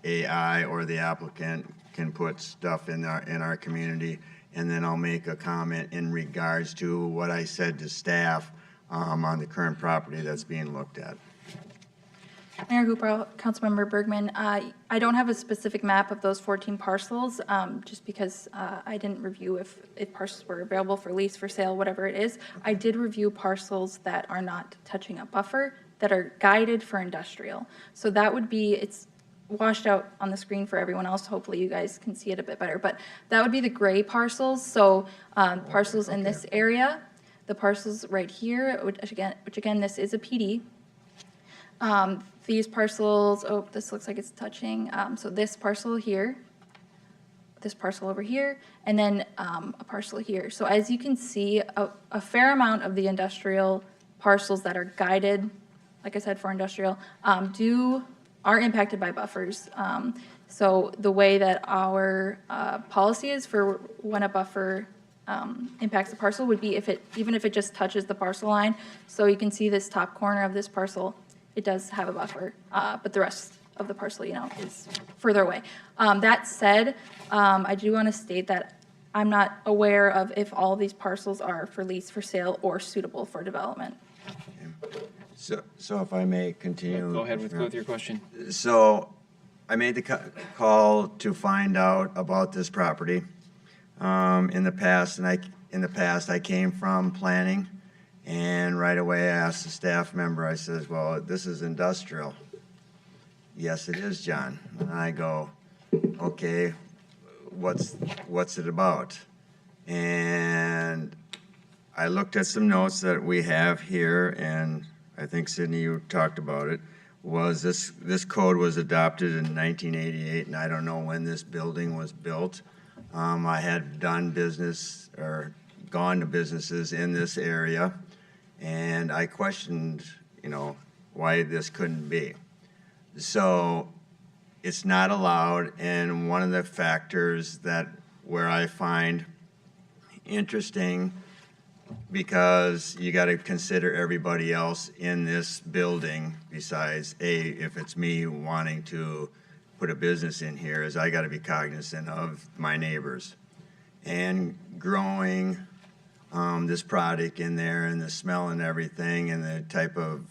AI or the applicant can put stuff in our community? And then I'll make a comment in regards to what I said to staff on the current property that's being looked at. Mayor Hooper, Councilmember Bergman, I don't have a specific map of those 14 parcels, just because I didn't review if parcels were available for lease, for sale, whatever it is. I did review parcels that are not touching a buffer, that are guided for industrial. So that would be, it's washed out on the screen for everyone else. Hopefully you guys can see it a bit better, but that would be the gray parcels. So parcels in this area, the parcels right here, which again, this is a PD. These parcels, oh, this looks like it's touching. So this parcel here, this parcel over here, and then a parcel here. So as you can see, a fair amount of the industrial parcels that are guided, like I said, for industrial, are impacted by buffers. So the way that our policy is for when a buffer impacts the parcel would be even if it just touches the parcel line. So you can see this top corner of this parcel, it does have a buffer, but the rest of the parcel, is further away. That said, I do want to state that I'm not aware of if all of these parcels are for lease, for sale, or suitable for development. So if I may continue. Go ahead with your question. So I made the call to find out about this property. In the past, I came from planning, and right away I asked the staff member, I says, well, this is industrial. Yes, it is, John. And I go, okay, what's it about? And I looked at some notes that we have here, and I think, Sydney, you talked about it, was this code was adopted in 1988, and I don't know when this building was built. I had done business or gone to businesses in this area, and I questioned, why this couldn't be. So it's not allowed, and one of the factors where I find interesting, because you got to consider everybody else in this building besides if it's me wanting to put a business in here, is I got to be cognizant of my neighbors. And growing this product in there, and the smell and everything, and the type of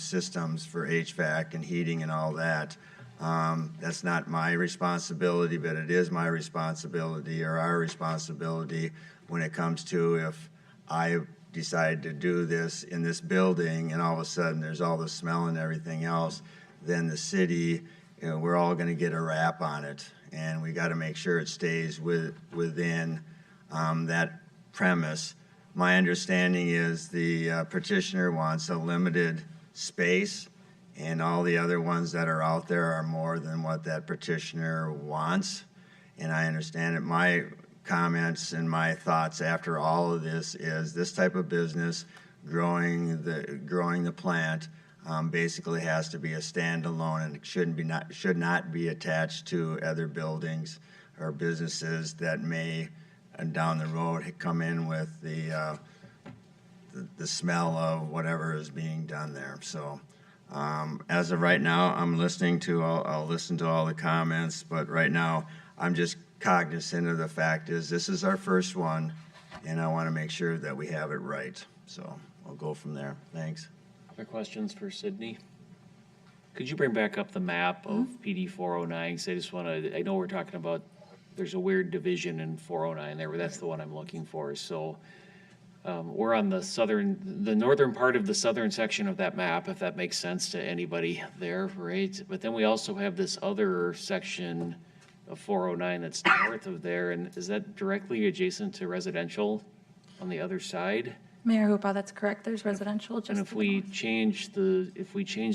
systems for HVAC and heating and all that, that's not my responsibility, but it is my responsibility, or our responsibility, when it comes to if I decide to do this in this building and all of a sudden there's all the smell and everything else, then the city, we're all going to get a rap on it, and we got to make sure it stays within that premise. My understanding is the petitioner wants a limited space, and all the other ones that are out there are more than what that petitioner wants, and I understand it. My comments and my thoughts after all of this is this type of business, growing the plant, basically has to be a standalone, and it should not be attached to other buildings or businesses that may down the road come in with the smell of whatever is being done there. So as of right now, I'll listen to all the comments, but right now I'm just cognizant of the fact is this is our first one, and I want to make sure that we have it right. So I'll go from there. Thanks. Other questions for Sydney? Could you bring back up the map of PD 409? Because I just want to, I know we're talking about, there's a weird division in 409 there, but that's the one I'm looking for. So we're on the northern part of the southern section of that map, if that makes sense to anybody there, right? But then we also have this other section of 409 that's north of there, and is that directly adjacent to residential on the other side? Mayor Hoopa, that's correct. There's residential just And to if the we north. change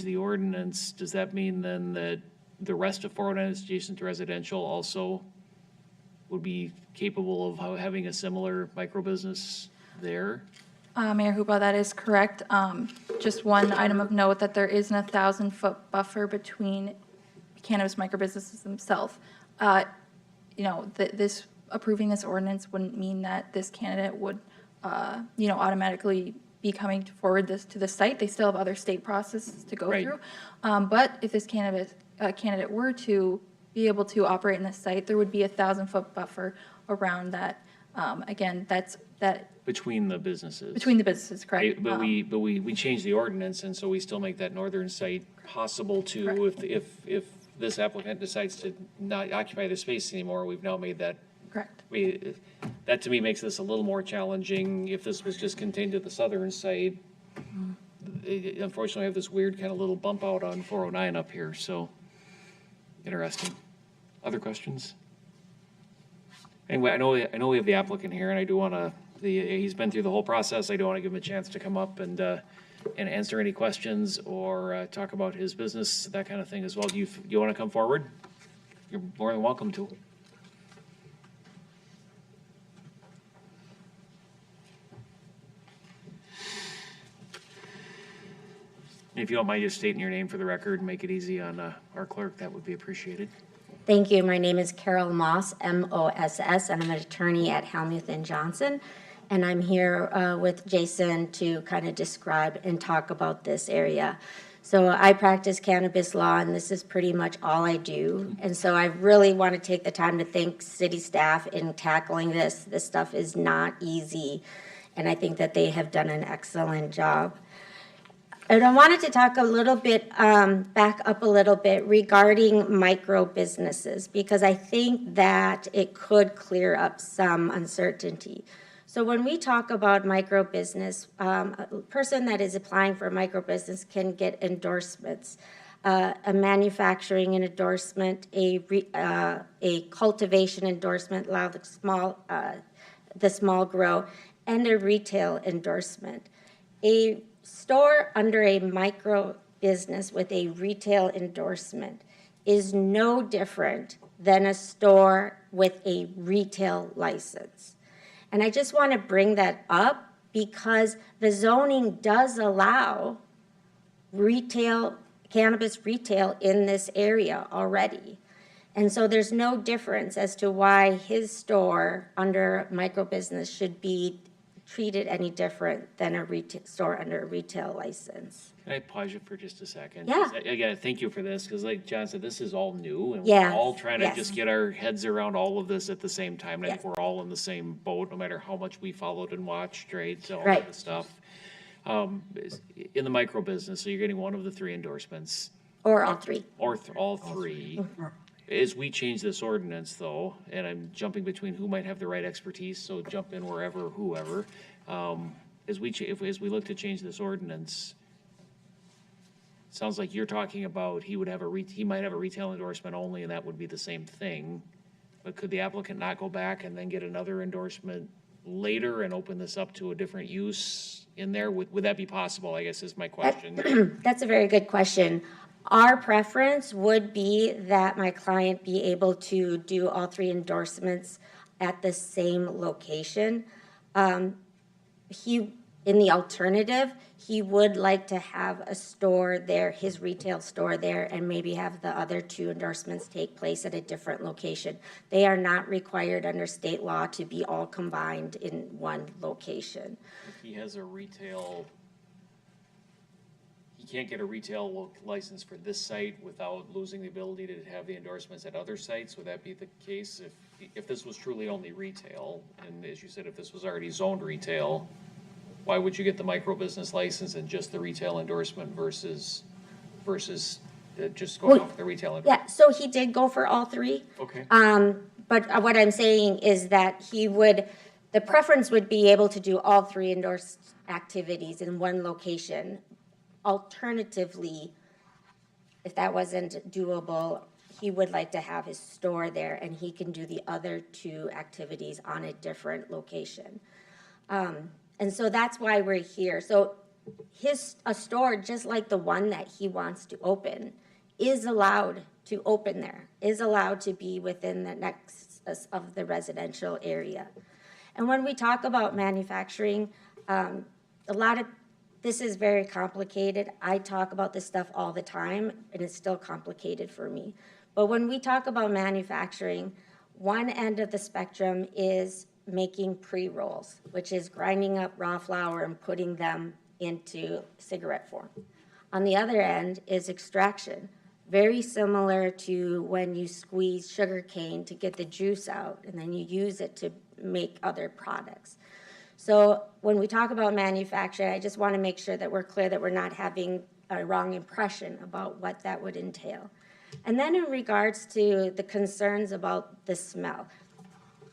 the ordinance, does that mean then that the rest of 409 is adjacent to residential also would be capable of having a similar microbusiness there? Mayor Hoopa, that is correct. Just one item of note that there is an 1,000-foot buffer between cannabis microbusinesses themselves. This approving this ordinance wouldn't mean that this candidate would, automatically be coming forward to the site. They still have other state processes to go Right. through. But if this candidate were to be able to operate in this site, there would be a 1,000-foot buffer around that. Again, that's Between the businesses? between the businesses, correct? But we changed the ordinance, and so we still make that northern site possible to, if this applicant decides to not occupy the space anymore, we've now made that. Correct. That to me makes this a little more challenging. If this was just contained to the southern site, unfortunately, I have this weird kind of little bump out on 409 up here, so interesting. Other questions? Anyway, I know we have the applicant here, and I do want to, he's been through the whole process. I do want to give him a chance to come up and answer any questions or talk about his business, that kind of thing as well. Do you want to come forward? You're more than welcome to. If you don't mind just stating your name for the record and make it easy on our clerk, that would be appreciated. Thank you. My name is Carol Moss, M-O-S-S, and I'm an attorney at Helmuth & Johnson. And I'm here with Jason to kind of describe and talk about this area. So I practice cannabis law, and this is pretty much all I do. And so I really want to take the time to thank city staff in tackling this. This stuff is not easy, and I think that they have done an excellent job. And I wanted to talk a little bit, back up a little bit regarding micro businesses, because I think that it could clear up some uncertainty. So when we talk about micro business, a person that is applying for a micro business can get endorsements, a manufacturing endorsement, a cultivation endorsement, allow the small grow, and a retail endorsement. A store under a micro business with a retail endorsement is no different than a store with a retail license. And I just want to bring that up because the zoning does allow retail, cannabis retail in this area already. And so there's no difference as to why his store under micro business should be treated any different than a retail store under a retail license. Can I pause you for just a second? Yeah. Again, thank you for this, because like John said, this is all new, and Yes, we're all trying to yes. just get our heads around all of this at the same time. And I Yes. think we're all in the same boat, no matter how much we followed and watched, right? So all Right. of the stuff. In the micro business, so you're getting one of the 3 endorsements, Or all three. or all 3. As we change this ordinance, though, and I'm jumping between who might have the right expertise, so jump in wherever, whoever. As we look to change this ordinance, it sounds like you're talking about he might have a retail endorsement only, and that would be the same thing. But could the applicant not go back and then get another endorsement later and open this up to a different use in there? Would that be possible, I guess is my question. That's a very good question. Our preference would be that my client be able to do all 3 endorsements at the same location. In the alternative, he would like to have a store there, his retail store there, and maybe have the other 2 endorsements take place at a different location. They are not required under state law to be all combined in one location. If he has a retail, he can't get a retail license for this site without losing the ability to have the endorsements at other sites? Would that be the case if this was truly only retail? And as you said, if this was already zoned retail, why would you get the micro business license and just the retail endorsement versus just going off the retail endorsement? Yeah, so he did go for all three. Okay. But what I'm saying is that the preference would be able to do all three endorsed activities in one location. Alternatively, if that wasn't doable, he would like to have his store there and he can do the other two activities on a different location. And so that's why we're here. So a store just like the one that he wants to open is allowed to open there, is allowed to be within the nexus of the residential area. And when we talk about manufacturing, this is very complicated. I talk about this stuff all the time, and it's still complicated for me. But when we talk about manufacturing, one end of the spectrum is making pre-rolls, which is grinding up raw flour and putting them into cigarette form. On the other end is extraction, very similar to when you squeeze sugar cane to get the juice out, and then you use it to make other products. So when we talk about manufacturing, I just want to make sure that we're clear that we're not having a wrong impression about what that would entail. And then in regards to the concerns about the smell,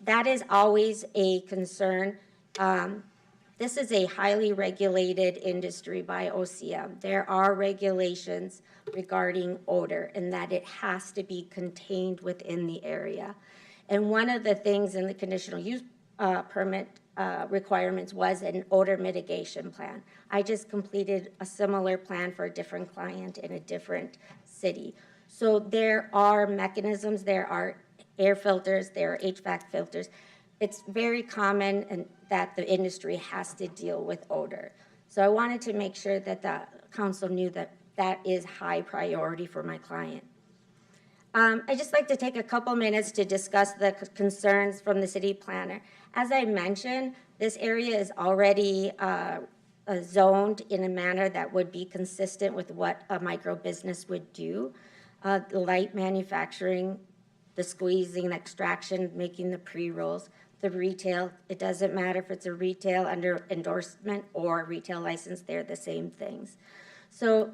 that is always a concern. This is a highly regulated industry by OCM. There are regulations regarding odor and that it has to be contained within the area. And one of the things in the conditional use permit requirements was an odor mitigation plan. I just completed a similar plan for a different client in a different city. So there are mechanisms, there are air filters, there are HVAC filters. It's very common that the industry has to deal with odor. So I wanted to make sure that the council knew that that is high priority for my client. I'd just like to take a couple minutes to discuss the concerns from the city planner. As I mentioned, this area is already zoned in a manner that would be consistent with what a micro business would do. The light manufacturing, the squeezing, extraction, making the pre-rolls, the retail. It doesn't matter if it's a retail under endorsement or a retail license, they're the same things. So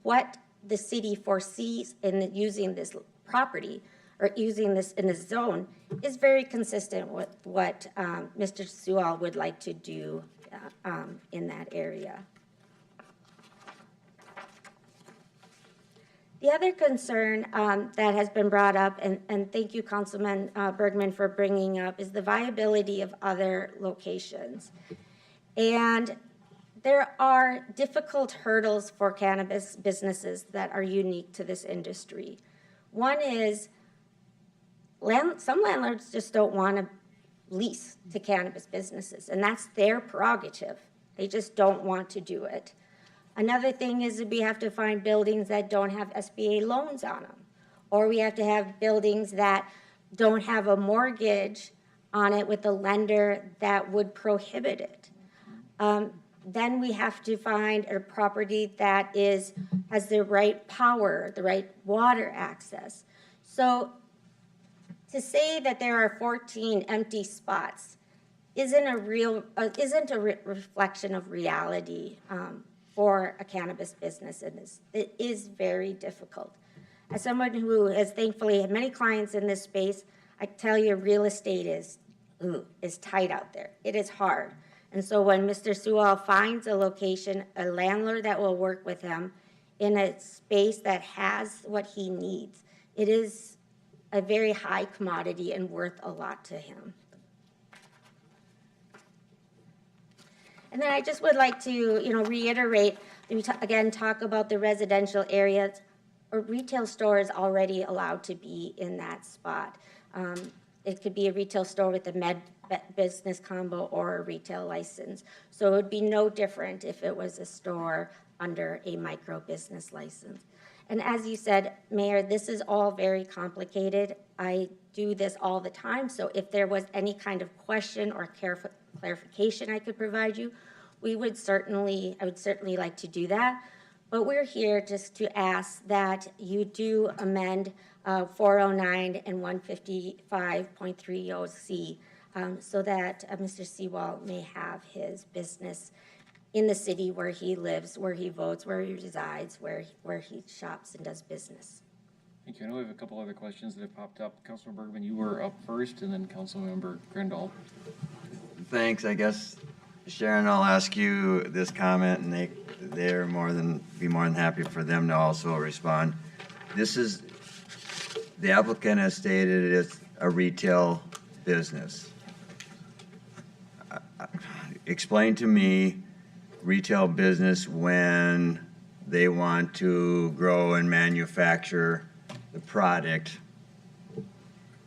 what the city foresees in using this property or using this in a zone is very consistent with what Mr. Sewell would like to do in that area. The other concern that has been brought up, and thank you, Councilman Bergman, for bringing up, is the viability of other locations. And there are difficult hurdles for cannabis businesses that are unique to this industry. One is some landlords just don't want to lease to cannabis businesses, and that's their prerogative. They just don't want to do it. Another thing is that we have to find buildings that don't have SBA loans on them, or we have to have buildings that don't have a mortgage on it with a lender that would prohibit it. Then we have to find a property that has the right power, the right water access. So to say that there are 14 empty spots isn't a reflection of reality for a cannabis business in this. It is very difficult. As someone who has thankfully had many clients in this space, I tell you real estate is tight out there. It is hard. And so when Mr. Sewell finds a location, a landlord that will work with him in a space that has what he needs, it is a very high commodity and worth a lot to him. And then I just would like to, reiterate, again, talk about the residential areas. A retail store is already allowed to be in that spot. It could be a retail store with a business combo or a retail license. So it would be no different if it was a store under a micro business license. And as you said, Mayor, this is all very complicated. I do this all the time. So if there was any kind of question or clarification I could provide you, I would certainly like to do that. But we're here just to ask that you do amend 409 and 155.30C so that Mr. Seawall may have his business in the city where he lives, where he votes, where he resides, where he shops and does business. Thank you. I know we have a couple other questions that have popped up. Councilmember Bergman, you were up first, and then Councilmember Grindal. Thanks. I guess, Sharon, I'll ask you this comment, and they're be more than happy for them to also respond. The applicant has stated it's a retail business. Explain to me retail business when they want to grow and manufacture the product.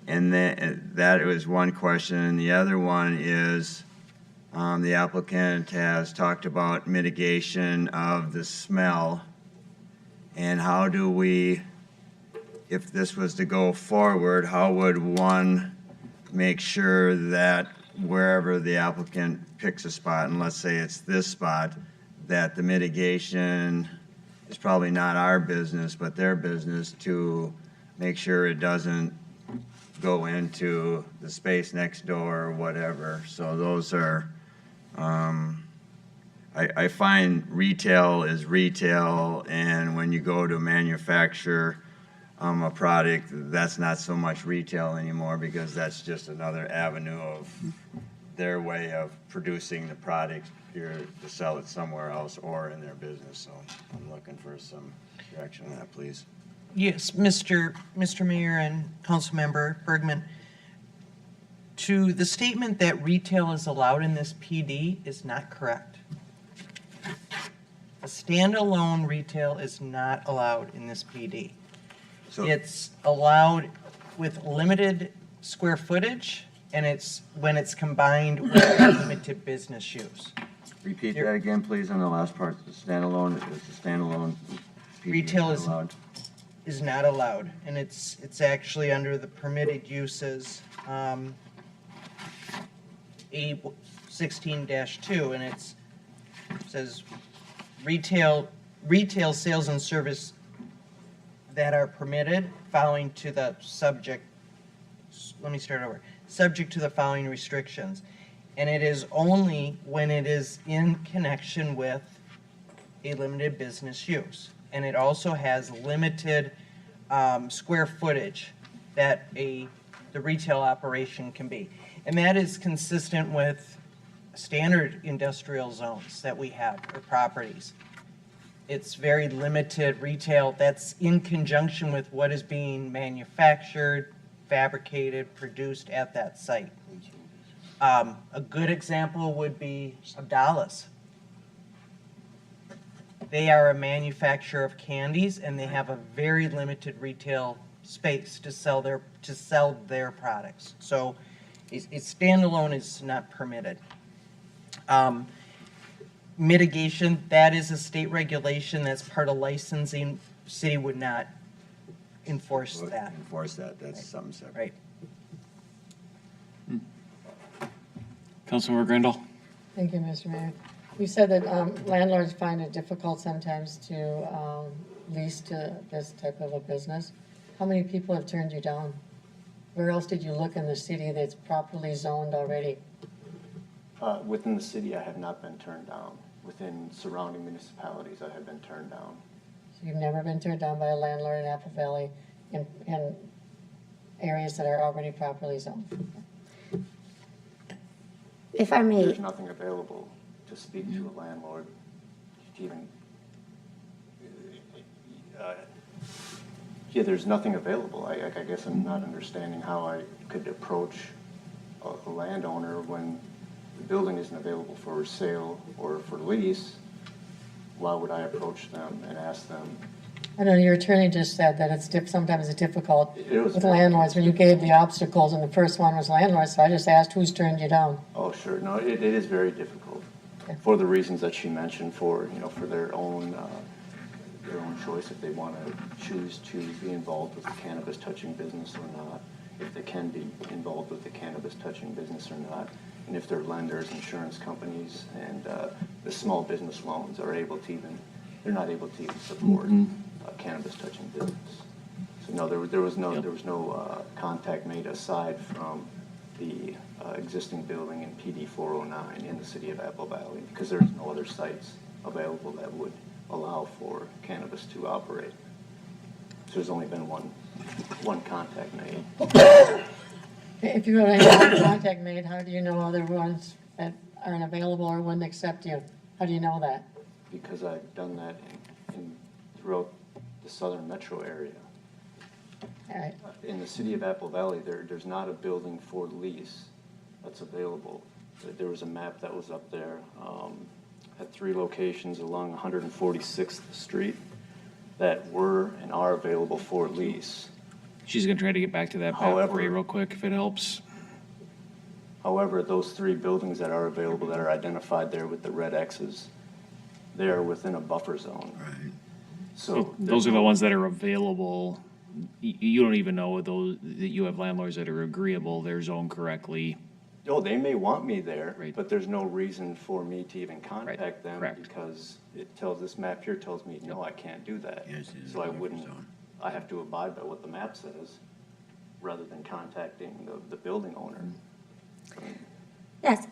And then that was one question. And the other one is the applicant has talked about mitigation of the smell. And how do we, if this was to go forward, how would one make sure that wherever the applicant picks a spot, and let's say it's this spot, that the mitigation is probably not our business, but their business to make sure it doesn't go into the space next door or whatever. So those are, I find retail is retail, and when you go to manufacture a product, that's not so much retail anymore, because that's just another avenue of their way of producing the product here to sell it somewhere else or in their business. So I'm looking for some direction on that, please. Yes, Mr. Mayor and Councilmember Bergman, to the statement that retail is allowed in this PD is not correct. A standalone retail is not allowed in this PD. So It's allowed with limited square footage, and it's when it's combined with limited business use. repeat that again, please, on the last part. The standalone, is the standalone PD Retail is allowed? is not allowed, and it's actually under the permitted uses, A16-2, and it says retail sales and service that are permitted following to the subject, let me start over, subject to the following restrictions. And it is only when it is in connection with a limited business use. And it also has limited square footage that the retail operation can be. And that is consistent with standard industrial zones that we have, or properties. It's very limited retail that's in conjunction with what is being manufactured, fabricated, produced at that site. A good example would be Abdallah's. They are a manufacturer of candies, and they have a very limited retail space to sell their products. So it's standalone is not permitted. Mitigation, that is a state regulation, that's part of licensing. City would not enforce that. Enforce that, that's something separate. Right. Councilmember Grindal. Thank you, Mr. Mayor. You said that landlords find it difficult sometimes to lease to this type of a business. How many people have turned you down? Where else did you look in the city that's properly zoned already? Within the city, I have not been turned down. Within surrounding municipalities, I have been turned down. So you've never been turned down by a landlord in Apple Valley in areas that are already properly zoned? If I may. There's nothing available to speak to a landlord to even, yeah, there's nothing available. I guess I'm not understanding how I could approach a landowner when the building isn't available for sale or for lease. Why would I approach them and ask them? I know your attorney just said that sometimes it's difficult was with very landlords when you gave the obstacles, and the first one was landlords, so I just asked who's turned you down. Oh, sure. No, it is very difficult Okay. for the reasons that she mentioned, for their own choice, if they want to choose to be involved with the cannabis touching business or not, if they can be involved with the cannabis touching business or not, and if their lenders, insurance companies, and the small business loans are able to they're not able to even support cannabis touching business. So no, there was no contact made aside from the existing building in PD 409 in the city of Apple Valley, because there's no other sites available that would allow for cannabis to operate. So there's only been one contact made. If you already have contact made, how do you know other ones that aren't available or wouldn't accept you? How do you know that? Because I've done that throughout the southern metro area. All right. In the city of Apple Valley, there's not a building for lease that's available. There was a map that was up there at 3 locations along 146th Street that were and are available for lease. She's gonna try to get back to that map for you real quick, if it helps. However, those 3 buildings that are available that are identified there with the red X's, they are within a buffer zone. Right. So Those are the ones that are available. You don't even know those, that you have landlords that are agreeable, they're zoned correctly. Oh, they may want me there, Right. but there's no reason for me to even contact them correct. because this map here tells me, no, I can't do that. Yes, it is So I a buffer wouldn't, zone. I have to abide by what the map says rather than contacting the building owner. Yes,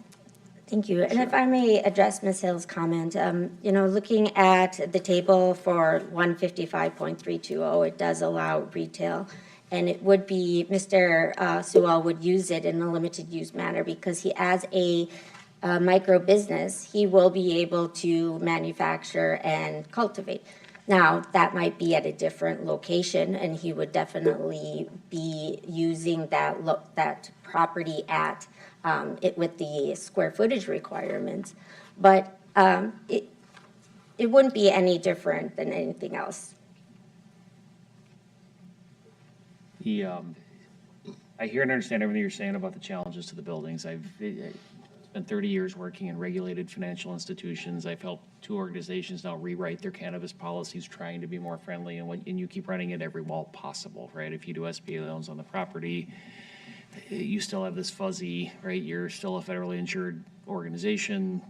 thank you. And if I may address Ms. Hill's comment, looking at the table for 155.320, it does allow retail. And it would be, Mr. Sewell would use it in a limited use manner because he, as a micro business, he will be able to manufacture and cultivate. Now, that might be at a different location, and he would definitely be using that property at it with the square footage requirements. But it wouldn't be any different than anything else. I hear and understand everything you're saying about the challenges to the buildings. I've spent 30 years working in regulated financial institutions. I've helped 2 organizations now rewrite their cannabis policies, trying to be more friendly, and you keep running at every wall possible, right? If you do SBA loans on the property, you still have this fuzzy, right? You're still a federally insured organization.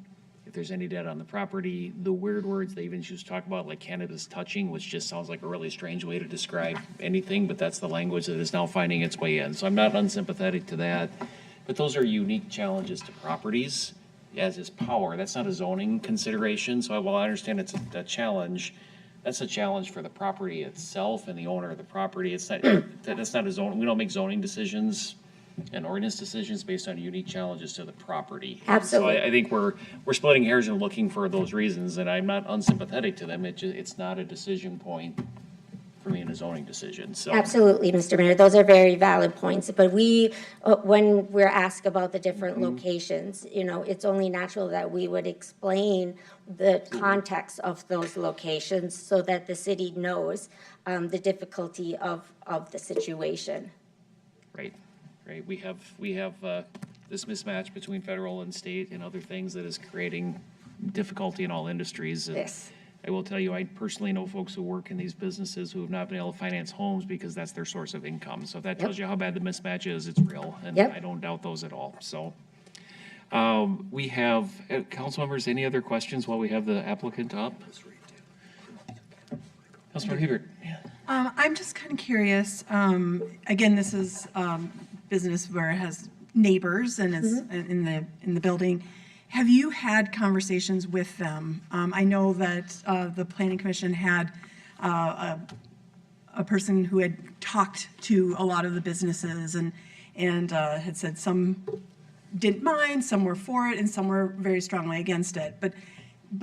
If there's any debt on the property, the weird words they even choose to talk about, like cannabis touching, which just sounds like a really strange way to describe anything, but that's the language that is now finding its way in. So I'm not unsympathetic to that, but those are unique challenges to properties, as is power. That's not a zoning consideration. So while I understand it's a challenge, that's a challenge for the property itself and the owner of the property. It's not, that's not a zone. We don't make zoning decisions and ordinance decisions based on unique challenges to the property. Absolutely. So I think we're splitting hairs and looking for those reasons, and I'm not unsympathetic to them. It's not a decision point for me in a zoning decision, so. Absolutely, Mr. Mayor. Those are very valid points. But when we're asked about the different locations, it's only natural that we would explain the context of those locations so that the city knows the difficulty of the situation. Right. We have this mismatch between federal and state and other things that is creating difficulty in all industries. And Yes. I will tell you, I personally know folks who work in these businesses who have not been able to finance homes because that's their source of income. So if that tells you how bad the mismatch is, it's real, and Yep. I don't doubt those at all. So we have, council members, any other questions while we have the applicant up? Councilmember Hebert. I'm just kind of curious. Again, this is business where it has neighbors and is in the building. Have you had conversations with them? I know that the Planning Commission had a person who had talked to a lot of the businesses and had said some didn't mind, some were for it, and some were very strongly against it. But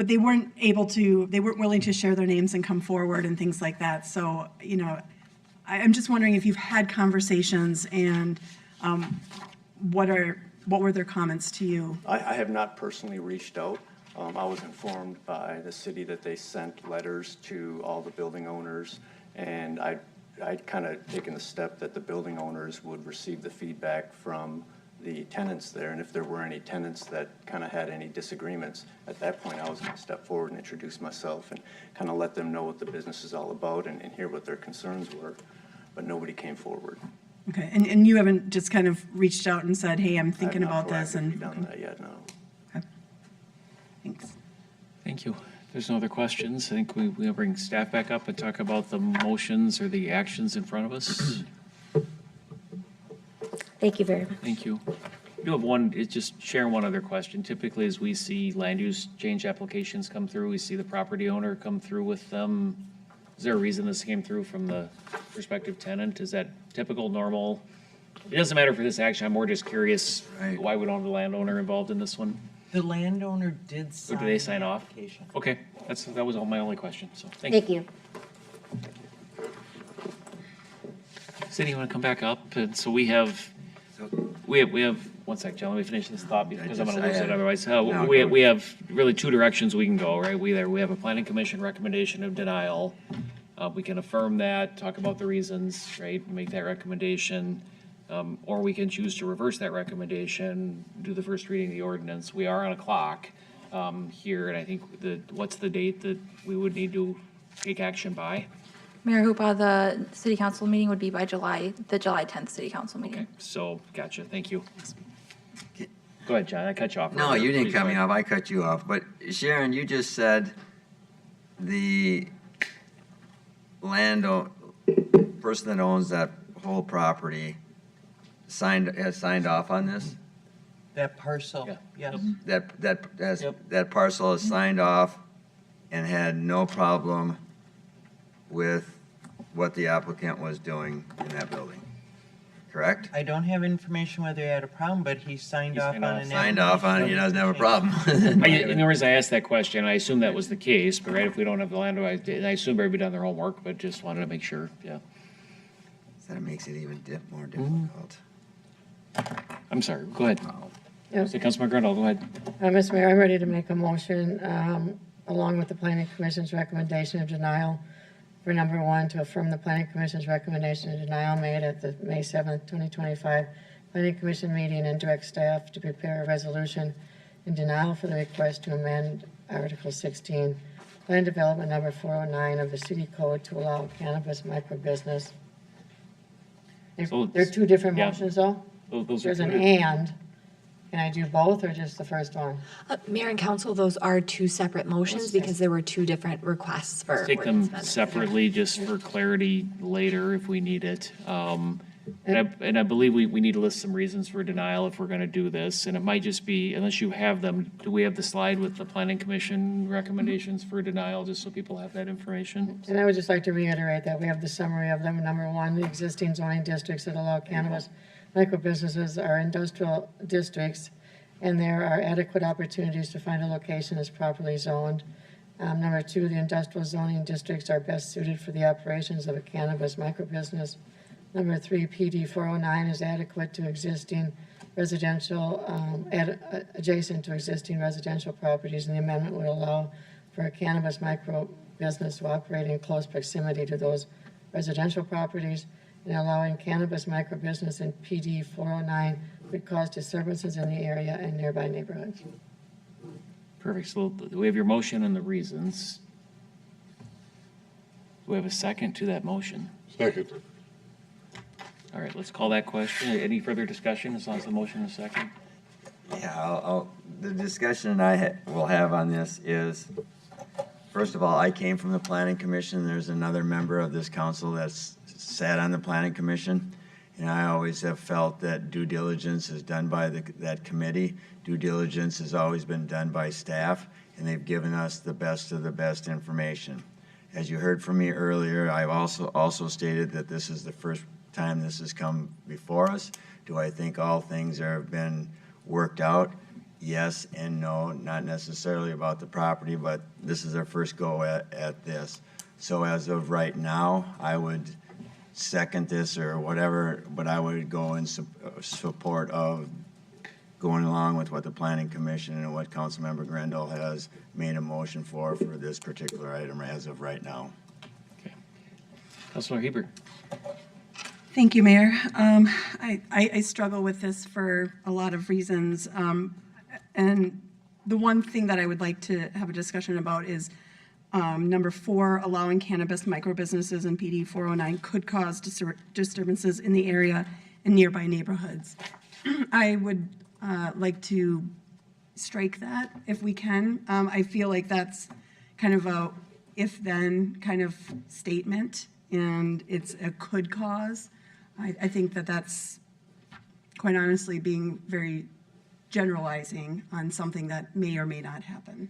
they weren't willing to share their names and come forward and things like that. So, I'm just wondering if you've had conversations and what were their comments to you? I have not personally reached out. I was informed by the city that they sent letters to all the building owners, and I'd kind of taken the step that the building owners would receive the feedback from the tenants there, and if there were any tenants that kind of had any disagreements, at that point I was going to step forward and introduce myself and kind of let them know what the business is all about and hear what their concerns were, but nobody came forward. Okay, and you haven't just kind of reached out and said, hey, I'm thinking about this? I have not proactively done that yet, no. Okay. Thanks. Thank you. If there's no other questions, I think we'll bring staff back up and talk about the motions or the actions in front of us. Thank you very much. Thank you. do have one, it's just sharing one other question. Typically, as we see land use change applications come through, we see the property owner come through with them. Is there a reason this came through from the prospective tenant? Is that typical, normal? It doesn't matter for this action, I'm more just curious why we don't have the landowner involved in this one? The landowner did Or sign. do they sign the off? application. Okay, that was all my only question, so thank you. Thank you. Cindy, you want to come back up? And so we have, one sec, John, let me finish this thought because I'm going to lose it otherwise. We have really two directions we can go, right? We have a planning commission recommendation of denial. We can affirm that, talk about the reasons, right? Make that recommendation. Or we can choose to reverse that recommendation, do the first reading of the ordinance. We are on a clock here, and I think what's the date that we would need to take action by? Mayor Hoopa, the city council meeting would be by the July 10th city council meeting. Okay, so, gotcha, thank you. Go ahead, John, I cut you off. No, you didn't cut me off, I cut you off. But Sharon, you just said the person that owns that whole property has signed off on this? That parcel, yes. That parcel is signed off and had no problem with what the applicant was doing in that building, correct? I don't have information whether he had a problem, but he signed off on an. Signed off on it, he doesn't have a problem. In the reason I asked that question, I assume that was the case, but right, if we don't have the landowner, I assume everybody done their homework, but just wanted to make sure, yeah. That makes it even more difficult. I'm sorry, go ahead. Yeah. So Councilman Grundle, go ahead. Mr. Mayor, I'm ready to make a motion, along with the planning commission's recommendation of denial for number one, to affirm the planning commission's recommendation of denial made at the May 7th, 2025 planning commission meeting, and direct staff to prepare a resolution in denial for the request to amend Article 16, Land Development Number 409 of the City Code to allow cannabis microbusiness. They're two different Yeah. motions, though? Those are There's an two- and. Can I do both or just the first one? Mayor and council, those are two separate motions because there were two different requests for. Let's take them ordinance amendments. separately, just for clarity later if we need it. And I believe we need to list some reasons for denial if we're gonna do this, and it might just be, unless you have them, do we have the slide with the planning commission recommendations for denial, just so people have that information? And I would just like to reiterate that we have the summary of them. Number one, the existing zoning districts that allow cannabis microbusinesses are industrial districts, and there are adequate opportunities to find a location that's properly zoned. Number two, the industrial zoning districts are best suited for the operations of a cannabis microbusiness. Number three, PD 409 is adequate to existing residential, adjacent to existing residential properties, and the amendment would allow for a cannabis microbusiness to operate in close proximity to those residential properties, and allowing cannabis microbusiness in PD 409 would cause disturbances in the area and nearby neighborhoods. Perfect, so we have your motion and the reasons. Do we have a second to that motion? Second. All right, let's call that question. Any further discussion as long as the motion is second? Yeah, the discussion I will have on this is, first of all, I came from the planning commission. There's another member of this council that's sat on the planning commission. And I always have felt that due diligence is done by that committee. Due diligence has always been done by staff, and they've given us the best of the best information. As you heard from me earlier, I've also stated that this is the first time this has come before us. Do I think all things have been worked out? Yes and no, not necessarily about the property, but this is our first go at this. So as of right now, I would second this or whatever, but I would go in support of going along with what the planning commission and what Councilmember Grendel has made a motion for this particular item as of right now. Councilor Hebert. Thank you, Mayor. I struggle with this for a lot of reasons. And the one thing that I would like to have a discussion about is number 4, allowing cannabis microbusinesses in PD 409 could cause disturbances in the area and nearby neighborhoods. I would like to strike that if we can. I feel like that's kind of a if-then kind of statement, and it's a could cause. I think that that's quite honestly being very generalizing on something that may or may not happen.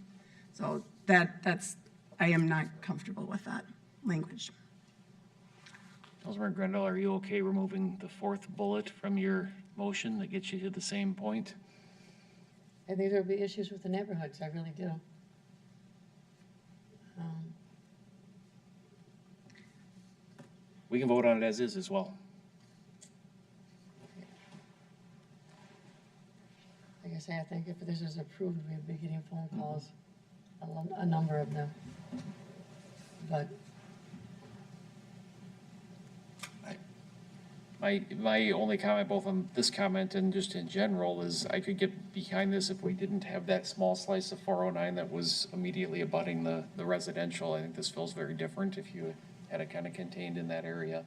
So I am not comfortable with that language. Councilmember Grendel, are you okay removing the fourth bullet from your motion that gets you to the same point? I think there would be issues with the neighborhoods, I really do. We can vote on it as well. Like I say, I think if this is approved, we'd be getting phone calls, a number of them. But My only comment, both on this comment and just in general, is I could get behind this if we didn't have that small slice of 409 that was immediately abutting the residential. I think this feels very different if you had it kind of contained in that area.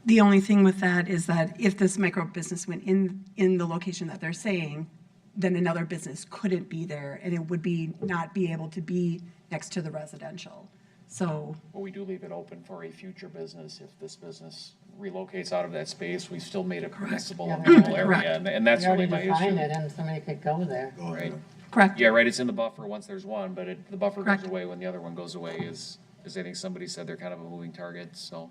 The only thing with that is that if this micro business went in the location that they're saying, then another business couldn't be there, and it would not be able to be next to the residential. So. But we do leave it open for a future business. If this business relocates out of that space, we've still made it permissible in the whole area, and that's really my we already defined issue. it, and somebody could go there. Right? Correct. Yeah, right, it's in the buffer once there's one, but the buffer Correct. goes away when the other one goes away, as I think somebody said, they're kind of a moving target, so.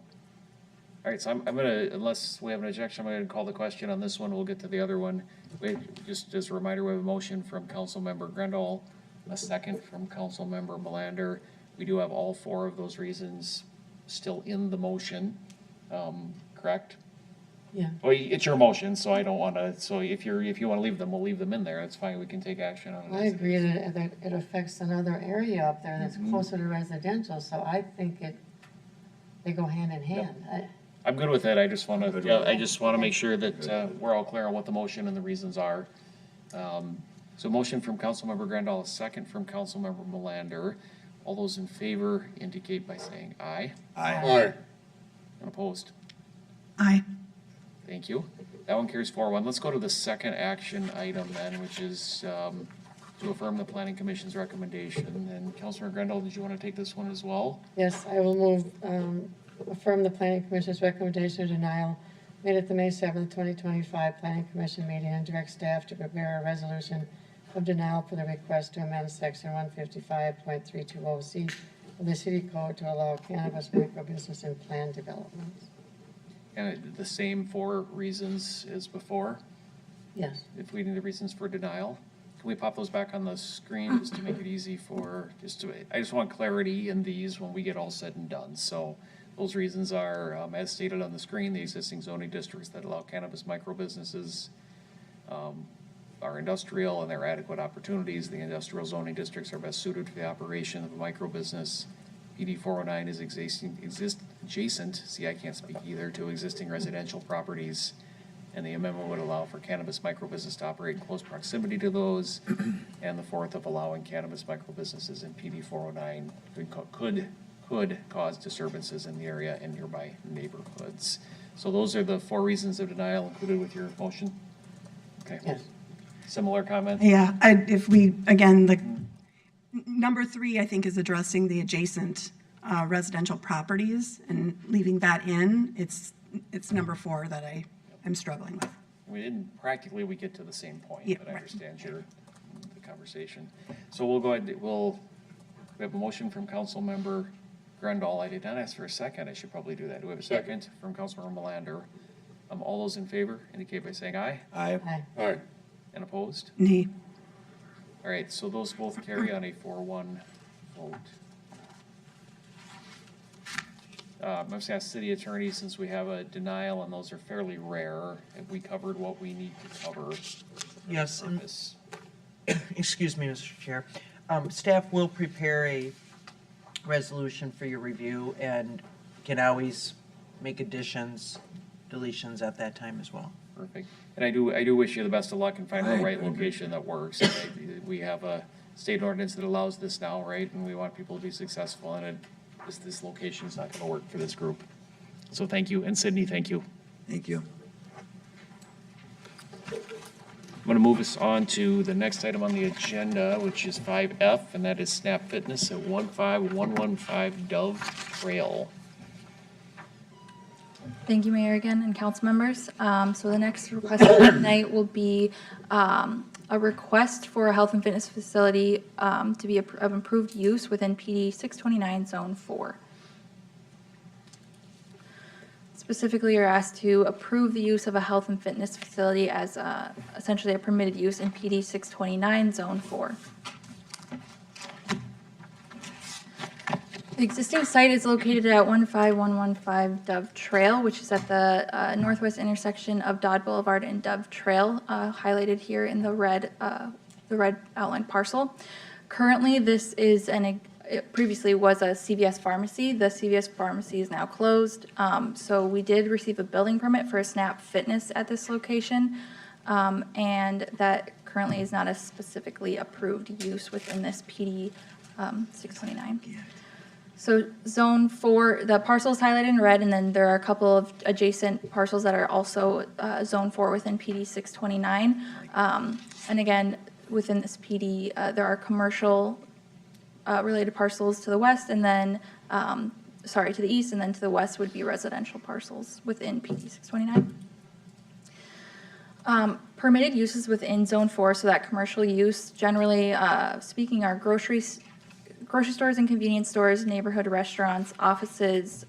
All right, so I'm gonna, unless we have an objection, I'm gonna call the question on this one, we'll get to the other one. Just as a reminder, we have a motion from Councilmember Grendel, a second from Councilmember Melander. We do have all four of those reasons still in the motion, correct? Yeah. Well, it's your motion, so I don't wanna, so if you wanna leave them, we'll leave them in there, that's fine, we can take action on it. I agree that it affects another area up there that's closer to residential, so I think they go hand in hand. I'm good with it, I just wanna make sure that, we're all clear on what the motion and the reasons are. So motion from Councilmember Grendel, a second from Councilmember Melander. All those in favor indicate by saying aye. Aye. And opposed? Aye. Thank you. That one carries 4-1. Let's go to the second action item then, which is, to affirm the planning commission's recommendation. And Councilor Grendel, did you want to take this one as well? Yes, I will move, affirm the planning commission's recommendation of denial made at the May 7th, 2025 planning commission meeting, and direct staff to prepare a resolution of denial for the request to amend section 155.320C of the city code to allow cannabis microbusiness in planned developments. And the same 4 reasons as before? Yes. If we need the reasons for denial, can we pop those back on the screen just to make it easy I just want clarity in these when we get all said and done. So those reasons are, as stated on the screen, the existing zoning districts that allow cannabis microbusinesses are industrial and there are adequate opportunities. The industrial zoning districts are best suited for the operation of a microbusiness. PD 409 is adjacent, see, I can't speak either, to existing residential properties. And the amendment would allow for cannabis microbusiness to operate in close proximity to those. And the fourth of allowing cannabis microbusinesses in PD 409 could cause disturbances in the area and nearby neighborhoods. So those are the 4 reasons of denial included with your motion? Okay. Yes. Similar comment? Yeah, the number 3, I think, is addressing the adjacent residential properties and leaving that in. It's number 4 that I'm struggling with. Practically, we get to the same point, Yeah, but I right. understand the conversation. So we'll go ahead, we have a motion from Councilmember Grendel. I did not ask for a second, I should probably do that. Do we have a second from Councilmember Melander? All those in favor indicate by saying aye. Aye. Aye. And opposed? Nay. All right, so those both carry on a 4-1 vote. I'm just gonna ask city attorney, since we have a denial and those are fairly rare, have we covered what we need to cover? Yes, for this? excuse me, Mr. Chair. Staff will prepare a resolution for your review and can always make additions, deletions at that time as well. Perfect. And I do wish you the best of luck in finding the right location that works. We have a state ordinance that allows this now, right? And we want people to be successful, and this location is not gonna work for this group. So thank you, and Sydney, thank you. Thank you. I'm gonna move us on to the next item on the agenda, which is 5F, and that is Snap Fitness at 15115 Dove Trail. Thank you, Mayor, again, and council members. So the next request tonight will be a request for a health and fitness facility to be of improved use within PD 629 Zone 4. Specifically, you're asked to approve the use of a health and fitness facility as essentially a permitted use in PD 629 Zone 4. The existing site is located at 15115 Dove Trail, which is at the northwest intersection of Dodd Boulevard and Dove Trail, highlighted here in the red outlined parcel. Currently, this is it previously was a CVS pharmacy. The CVS pharmacy is now closed. So we did receive a building permit for a Snap Fitness at this location, and that currently is not a specifically approved use within this PD 629. So Zone 4, the parcel is highlighted in red, and then there are a couple of adjacent parcels that are also Zone 4 within PD 629. And again, within this PD, there are commercial related parcels to the west, and then, to the east, and then to the west would be residential parcels within PD 629. Permitted uses within Zone 4, so that commercial use, generally speaking, are grocery stores and convenience stores, neighborhood restaurants, offices,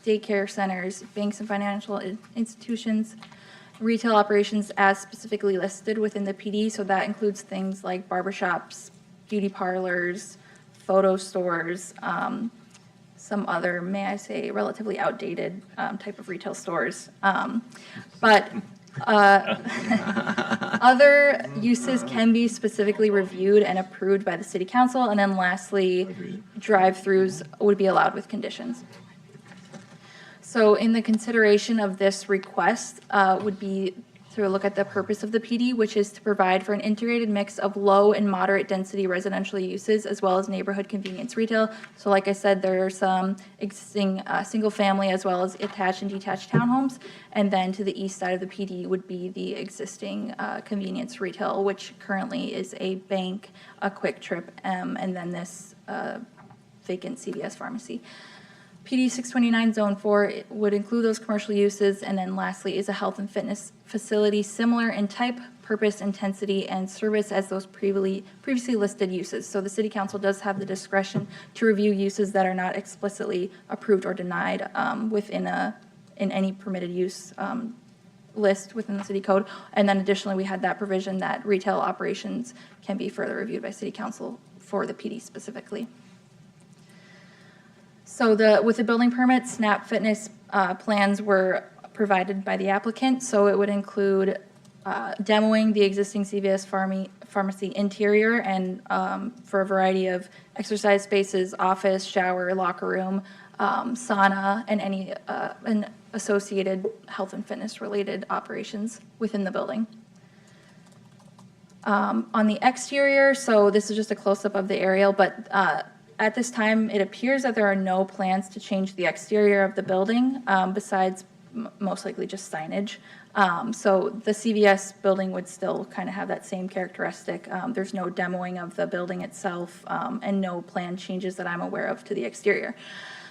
daycare centers, banks and financial institutions, retail operations as specifically listed within the PD. So that includes things like barbershops, beauty parlors, photo stores, some other, may I say, relatively outdated type of retail stores. But other uses can be specifically reviewed and approved by the city council. And then lastly, drive-throughs would be allowed with conditions. So in the consideration of this request would be to look at the purpose of the PD, which is to provide for an integrated mix of low and moderate density residential uses, as well as neighborhood convenience retail. So like I said, there are some existing single family as well as attached and detached townhomes. And then to the east side of the PD would be the existing convenience retail, which currently is a bank, a Quick Trip, and then this vacant CVS pharmacy. PD 629 Zone 4 would include those commercial uses, and then lastly is a health and fitness facility similar in type, purpose, intensity, and service as those previously listed uses. So the City Council does have the discretion to review uses that are not explicitly approved or denied in any permitted use list within the City Code. And then additionally, we had that provision that retail operations can be further reviewed by City Council for the PD specifically. So with the building permit, Snap Fitness plans were provided by the applicant. So it would include demoing the existing CVS pharmacy interior and for a variety of exercise spaces, office, shower, locker room, sauna, and any associated health and fitness related operations within the building. On the exterior, so this is just a close-up of the aerial, but at this time, it appears that there are no plans to change the exterior of the building, besides most likely just signage. So the CVS building would still kind of have that same characteristic. There's no demoing of the building itself, and no planned changes that I'm aware of to the exterior.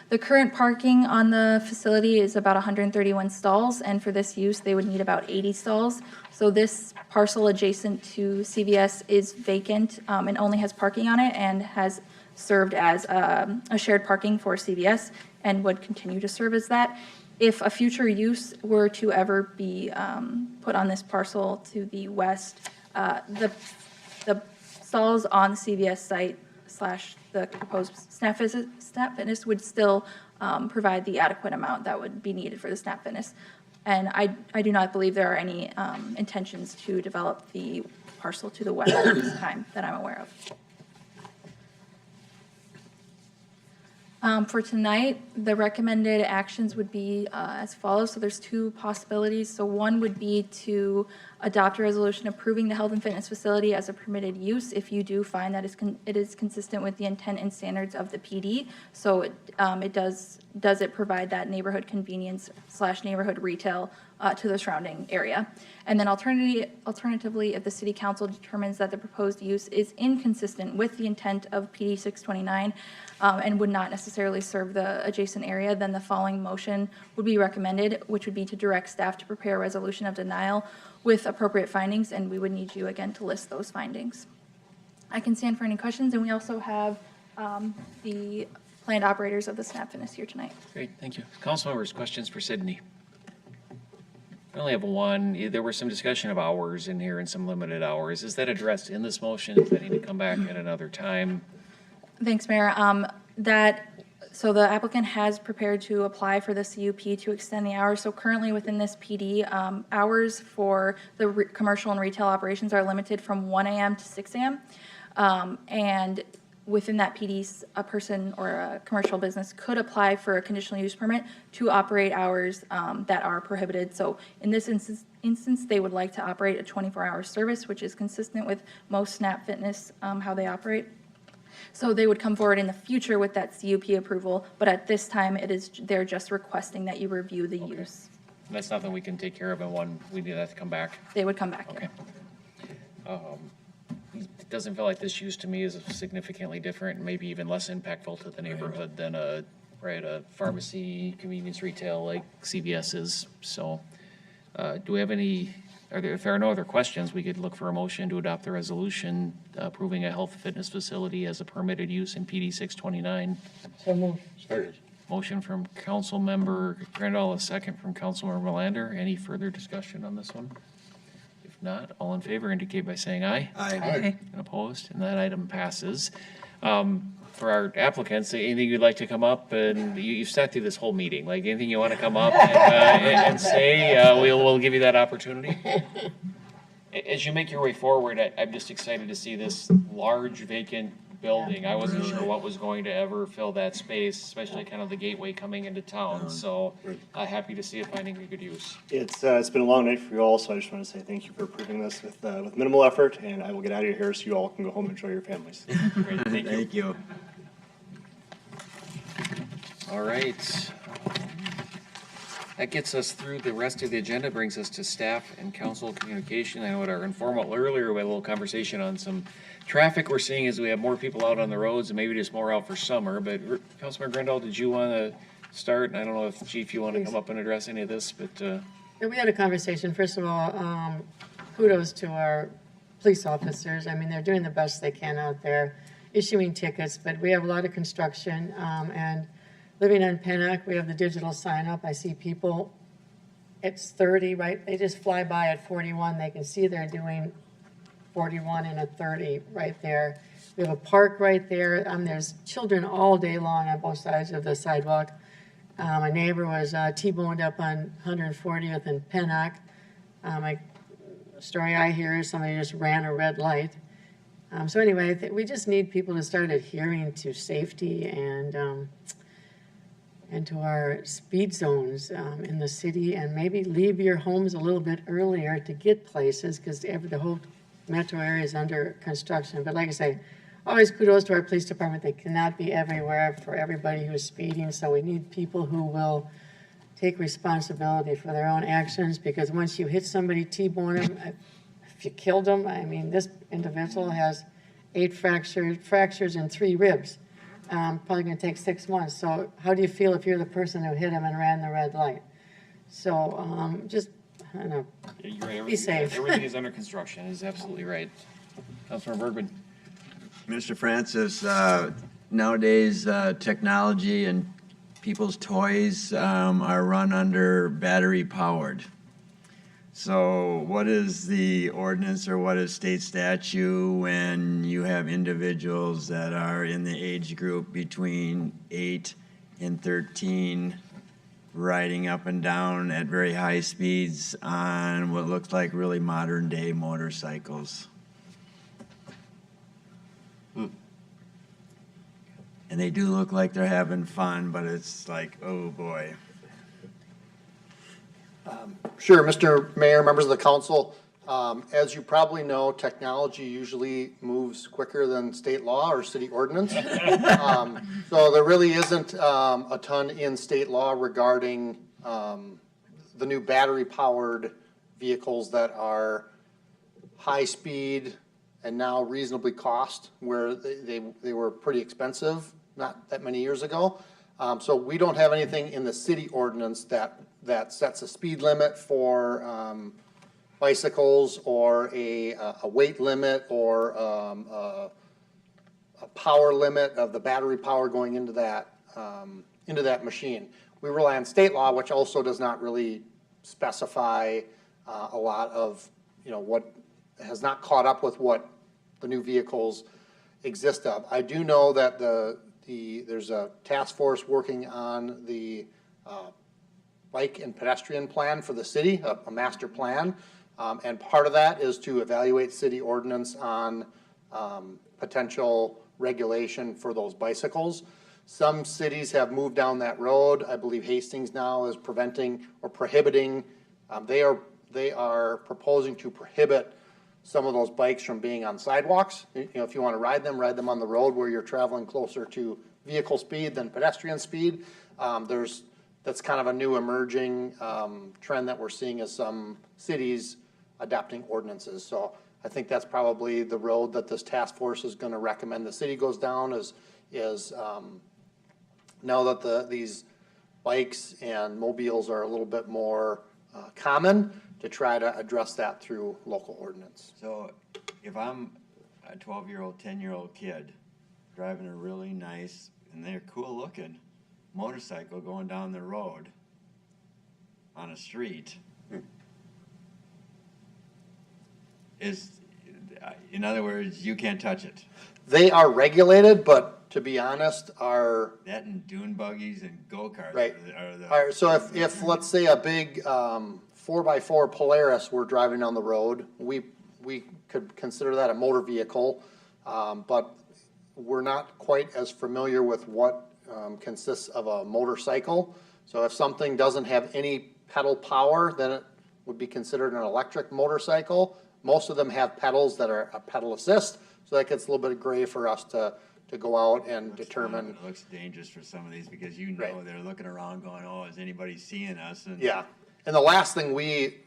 The current parking on the facility is about 131 stalls, and for this use, they would need about 80 stalls. So this parcel adjacent to CVS is vacant and only has parking on it, and has served as a shared parking for CVS and would continue to serve as that. If a future use were to ever be put on this parcel to the west, the stalls on the CVS site / the proposed Snap Fitness would still provide the adequate amount that would be needed for the Snap Fitness. And I do not believe there are any intentions to develop the parcel to the west at this time that I'm aware of. For tonight, the recommended actions would be as follows. So there's two possibilities. So one would be to adopt a resolution approving the health and fitness facility as a permitted use if you do find that it is consistent with the intent and standards of the PD. So does it provide that neighborhood convenience / neighborhood retail to the surrounding area. And then alternatively, if the city council determines that the proposed use is inconsistent with the intent of PD 629 and would not necessarily serve the adjacent area, then the following motion would be recommended, which would be to direct staff to prepare a resolution of denial with appropriate findings, and we would need you again to list those findings. I can stand for any questions, and we also have the planned operators of the Snap Fitness here tonight. Great, thank you. Council members, questions for Sydney? I only have one. There was some discussion of hours in here and some limited hours. Is that addressed in this motion? Does that need to come back at another time? Thanks, Mayor. So the applicant has prepared to apply for the CUP to extend the hours. So currently within this PD, hours for the commercial and retail operations are limited from 1 a.m. to 6 a.m. And within that PD, a person or a commercial business could apply for a conditional use permit to operate hours that are prohibited. So in this instance, they would like to operate a 24-hour service, which is consistent with most Snap Fitness, how they operate. So they would come forward in the future with that CUP approval, but at this time, they're just requesting that you review the use. And that's nothing we can take care of in one, we need that to come back. They would come back. Okay. It doesn't feel like this use to me is significantly different, maybe even less impactful to the neighborhood than a pharmacy, convenience retail like CVS is. So do we have any, if there are no other questions, we could look for a motion to adopt the resolution approving a health fitness facility as a permitted use in PD 629. So moved. Motion from Council Member Grandal, a second from Council Member Melander. Any further discussion on this one? If not, all in favor indicate by saying aye. Aye. And opposed, and that item passes. For our applicants, anything you'd like to come up, and you've sat through this whole meeting, like anything you want to come up and say, we'll give you that opportunity. As you make your way forward, I'm just excited to see this large vacant building. I wasn't sure what was going to ever fill that space, especially kind of the gateway coming into town. So happy to see it finding a good use. It's been a long night for you all, so I just want to say thank you for approving this with minimal effort, and I will get out of here so you all can go home and enjoy your families. Great, thank you. All right. That gets us through the rest of the agenda, brings us to staff and council communication. I know at our informal earlier, we had a little conversation on some traffic we're seeing as we have more people out on the roads and maybe just more out for summer. But Councilman Grandal, did you want to start? And I don't know if Chief, you want to come up and address any of this, but. Yeah, we had a conversation. First of all, kudos to our police officers. I mean, they're doing the best they can out there, issuing tickets, but we have a lot of construction, and living in Pennock, we have the digital sign up. I see people, it's 30, right? They just fly by at 41. They can see they're doing 41 and a 30 right there. We have a park right there. There's children all day long on both sides of the sidewalk. My neighbor was T-boned up on 140th and Pennock. A story I hear is somebody just ran a red light. So anyway, we just need people to start adhering to safety and to our speed zones in the city, and maybe leave your homes a little bit earlier to get places, because the whole metro area is under construction. But like I say, always kudos to our police department. They cannot be everywhere for everybody who's speeding, so we need people who will take responsibility for their own actions, because once you hit somebody, T-bone them, if you killed them, I mean, this individual has 8 fractures and 3 ribs. Probably going to take 6 months. So how do you feel if you're the person who hit him and ran the red light? So just, I don't know, You're right. be safe. Everything is under construction, is absolutely right. Councilman Bergman. Mr. Francis, nowadays technology and people's toys are run under battery powered. So what is the ordinance or what is state statute when you have individuals that are in the age group between 8 and 13 riding up and down at very high speeds on what looks like really modern day motorcycles? And they do look like they're having fun, but it's like, oh boy. Sure, Mr. Mayor, members of the council. As you probably know, technology usually moves quicker than state law or city ordinance. So there really isn't a ton in state law regarding the new battery-powered vehicles that are high speed and now reasonably cost, where they were pretty expensive not that many years ago. So we don't have anything in the city ordinance that sets a speed limit for bicycles, or a weight limit, or a power limit of the battery power going into that machine. We rely on state law, which also does not really specify a lot of, what has not caught up with what the new vehicles exist of. I do know that there's a task force working on the bike and pedestrian plan for the city, a master plan. And part of that is to evaluate city ordinance on potential regulation for those bicycles. Some cities have moved down that road. I believe Hastings now is preventing or prohibiting, they are proposing to prohibit some of those bikes from being on sidewalks. If you want to ride them on the road where you're traveling closer to vehicle speed than pedestrian speed. That's kind of a new emerging trend that we're seeing as some cities adopting ordinances. So I think that's probably the road that this task force is going to recommend the city goes down, is now that these bikes and mobiles are a little bit more common, to try to address that through local ordinance. So if I'm a 12-year-old, 10-year-old kid driving a really nice, and they're cool looking, motorcycle going down the road on a street, in other words, you can't touch it. They are regulated, but to be honest, that and dune buggies and go-karts right. are the All right, so if let's say a big 4x4 Polaris were driving down the road, we could consider that a motor vehicle, but we're not quite as familiar with what consists of a motorcycle. So if something doesn't have any pedal power, then it would be considered an electric motorcycle. Most of them have pedals that are a pedal assist, so that gets a little bit gray for us to go out and determine. It looks dangerous for some of these, because Right. they're looking around going, oh, is anybody seeing us? And Yeah, and the last thing we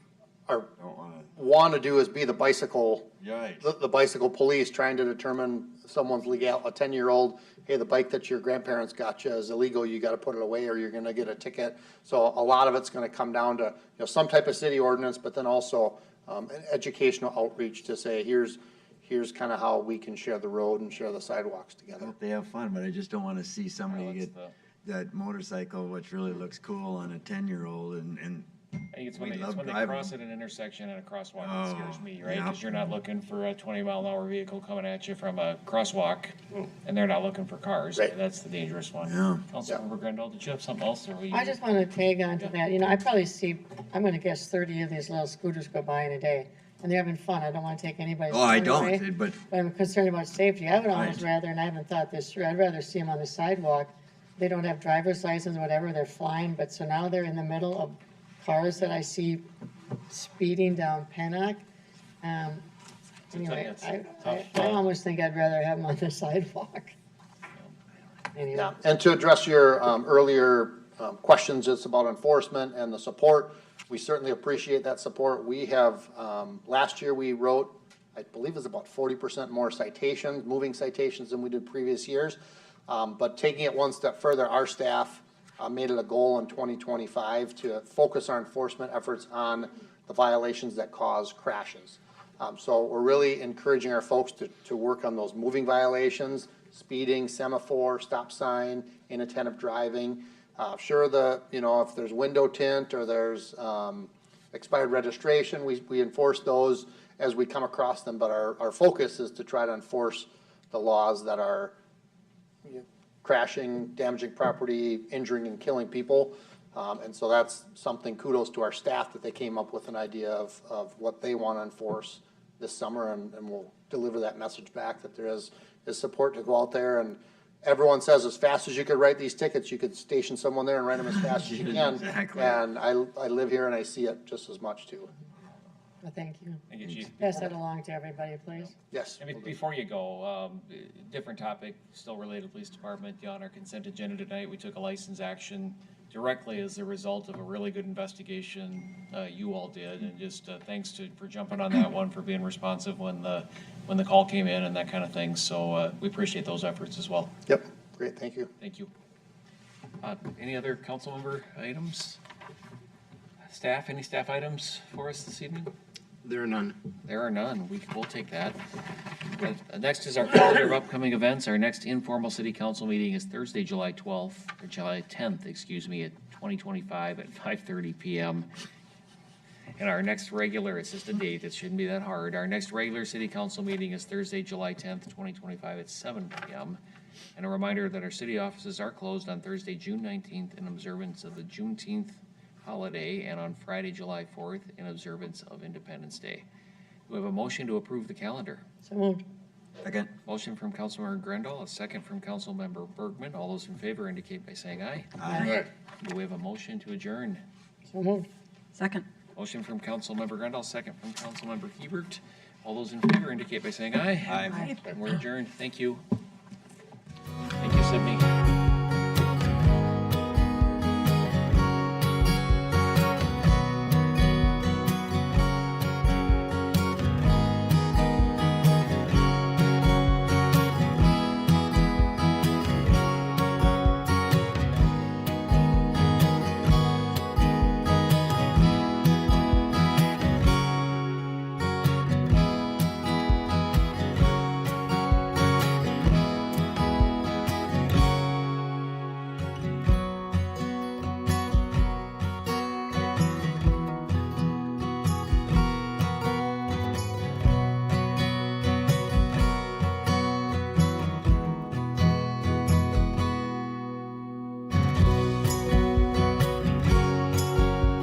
want to do is be the bicycle, Right. the bicycle police, trying to determine someone's legal, a 10-year-old, hey, the bike that your grandparents got you is illegal, you got to put it away or you're going to get a ticket. So a lot of it's going to come down to, some type of city ordinance, but then also an educational outreach to say, here's kind of how we can share the road and share the sidewalks I together. hope they have fun, but I just don't want to see somebody get that motorcycle, which really looks cool, on a 10-year-old, and I think it's when we they, love it's when they driving cross them. at an intersection and a crosswalk that scares me, right? yeah. Because you're not looking for a 20-mile-an-hour vehicle coming at you from a crosswalk, and they're not looking for cars. Right. That's the dangerous one. Yeah. Councilmember Grandal, did you have something else, or were you? I just want to tag on to that. I probably see, I'm going to guess 30 of these little scooters go by in a day, and they're having fun. I don't want to take anybody's Oh, I fun away, don't, but I'm concerned about safety. I would almost Right. rather, and I haven't thought this through, I'd rather see them on the sidewalk. They don't have driver's license, whatever, they're flying, but so now they're in the middle of cars that I see speeding down Pennock. Anyway, I almost think I'd rather have them on the sidewalk. Anyway. Yeah, and to address your earlier questions just about enforcement and the support, we certainly appreciate that support. We have, last year we wrote, I believe it was about 40% more citations, moving citations than we did previous years. But taking it one step further, our staff made it a goal in 2025 to focus our enforcement efforts on the violations that cause crashes. So we're really encouraging our folks to work on those moving violations, speeding, semaphore, stop sign, inattentive driving. Sure, if there's window tint or there's expired registration, we enforce those as we come across them, but our focus is to try to enforce the laws that are crashing, damaging property, injuring and killing people. And so that's something, kudos to our staff that they came up with an idea of what they want to enforce this summer, and we'll deliver that message back that there is support to go out there. And everyone says as fast as you could write these tickets, you could station someone there and write them as fast as you can. Exactly. And I live here and I see it just as much too. Well, thank you. Thank you, Chief. Pass that along to everybody, please. Yes. And before you go, different topic, still related to police department, on our consent agenda tonight, we took a license action directly as a result of a really good investigation you all did, and just thanks for jumping on that one, for being responsive when the call came in and that kind of thing. So we appreciate those efforts as well. Yep, great, thank you. Thank you. Any other council member items? Staff, any staff items for us this evening? There are none. There are none. We'll take that. Next is our calendar of upcoming events. Our next informal city council meeting is Thursday, July 12th, or July 10th, excuse me, at 2025 at 5:30 PM. And our next regular, it's just a date, it shouldn't be that hard. Our next regular city council meeting is Thursday, July 10th, 2025 at 7 PM. And a reminder that our city offices are closed on Thursday, June 19th in observance of the Juneteenth holiday, and on Friday, July 4th in observance of Independence Day. Do we have a motion to approve the calendar? So moved. Second. Motion from Councilmember Grendel, a second from Councilmember Bergman. All those in favor indicate by saying aye. Aye. Do we have a motion to adjourn? So moved. Second. Motion from Councilmember Grendel, second from Councilmember Hebert. All those in favor indicate by saying aye. Aye. And we're adjourned. Thank you. Thank you, Sydney.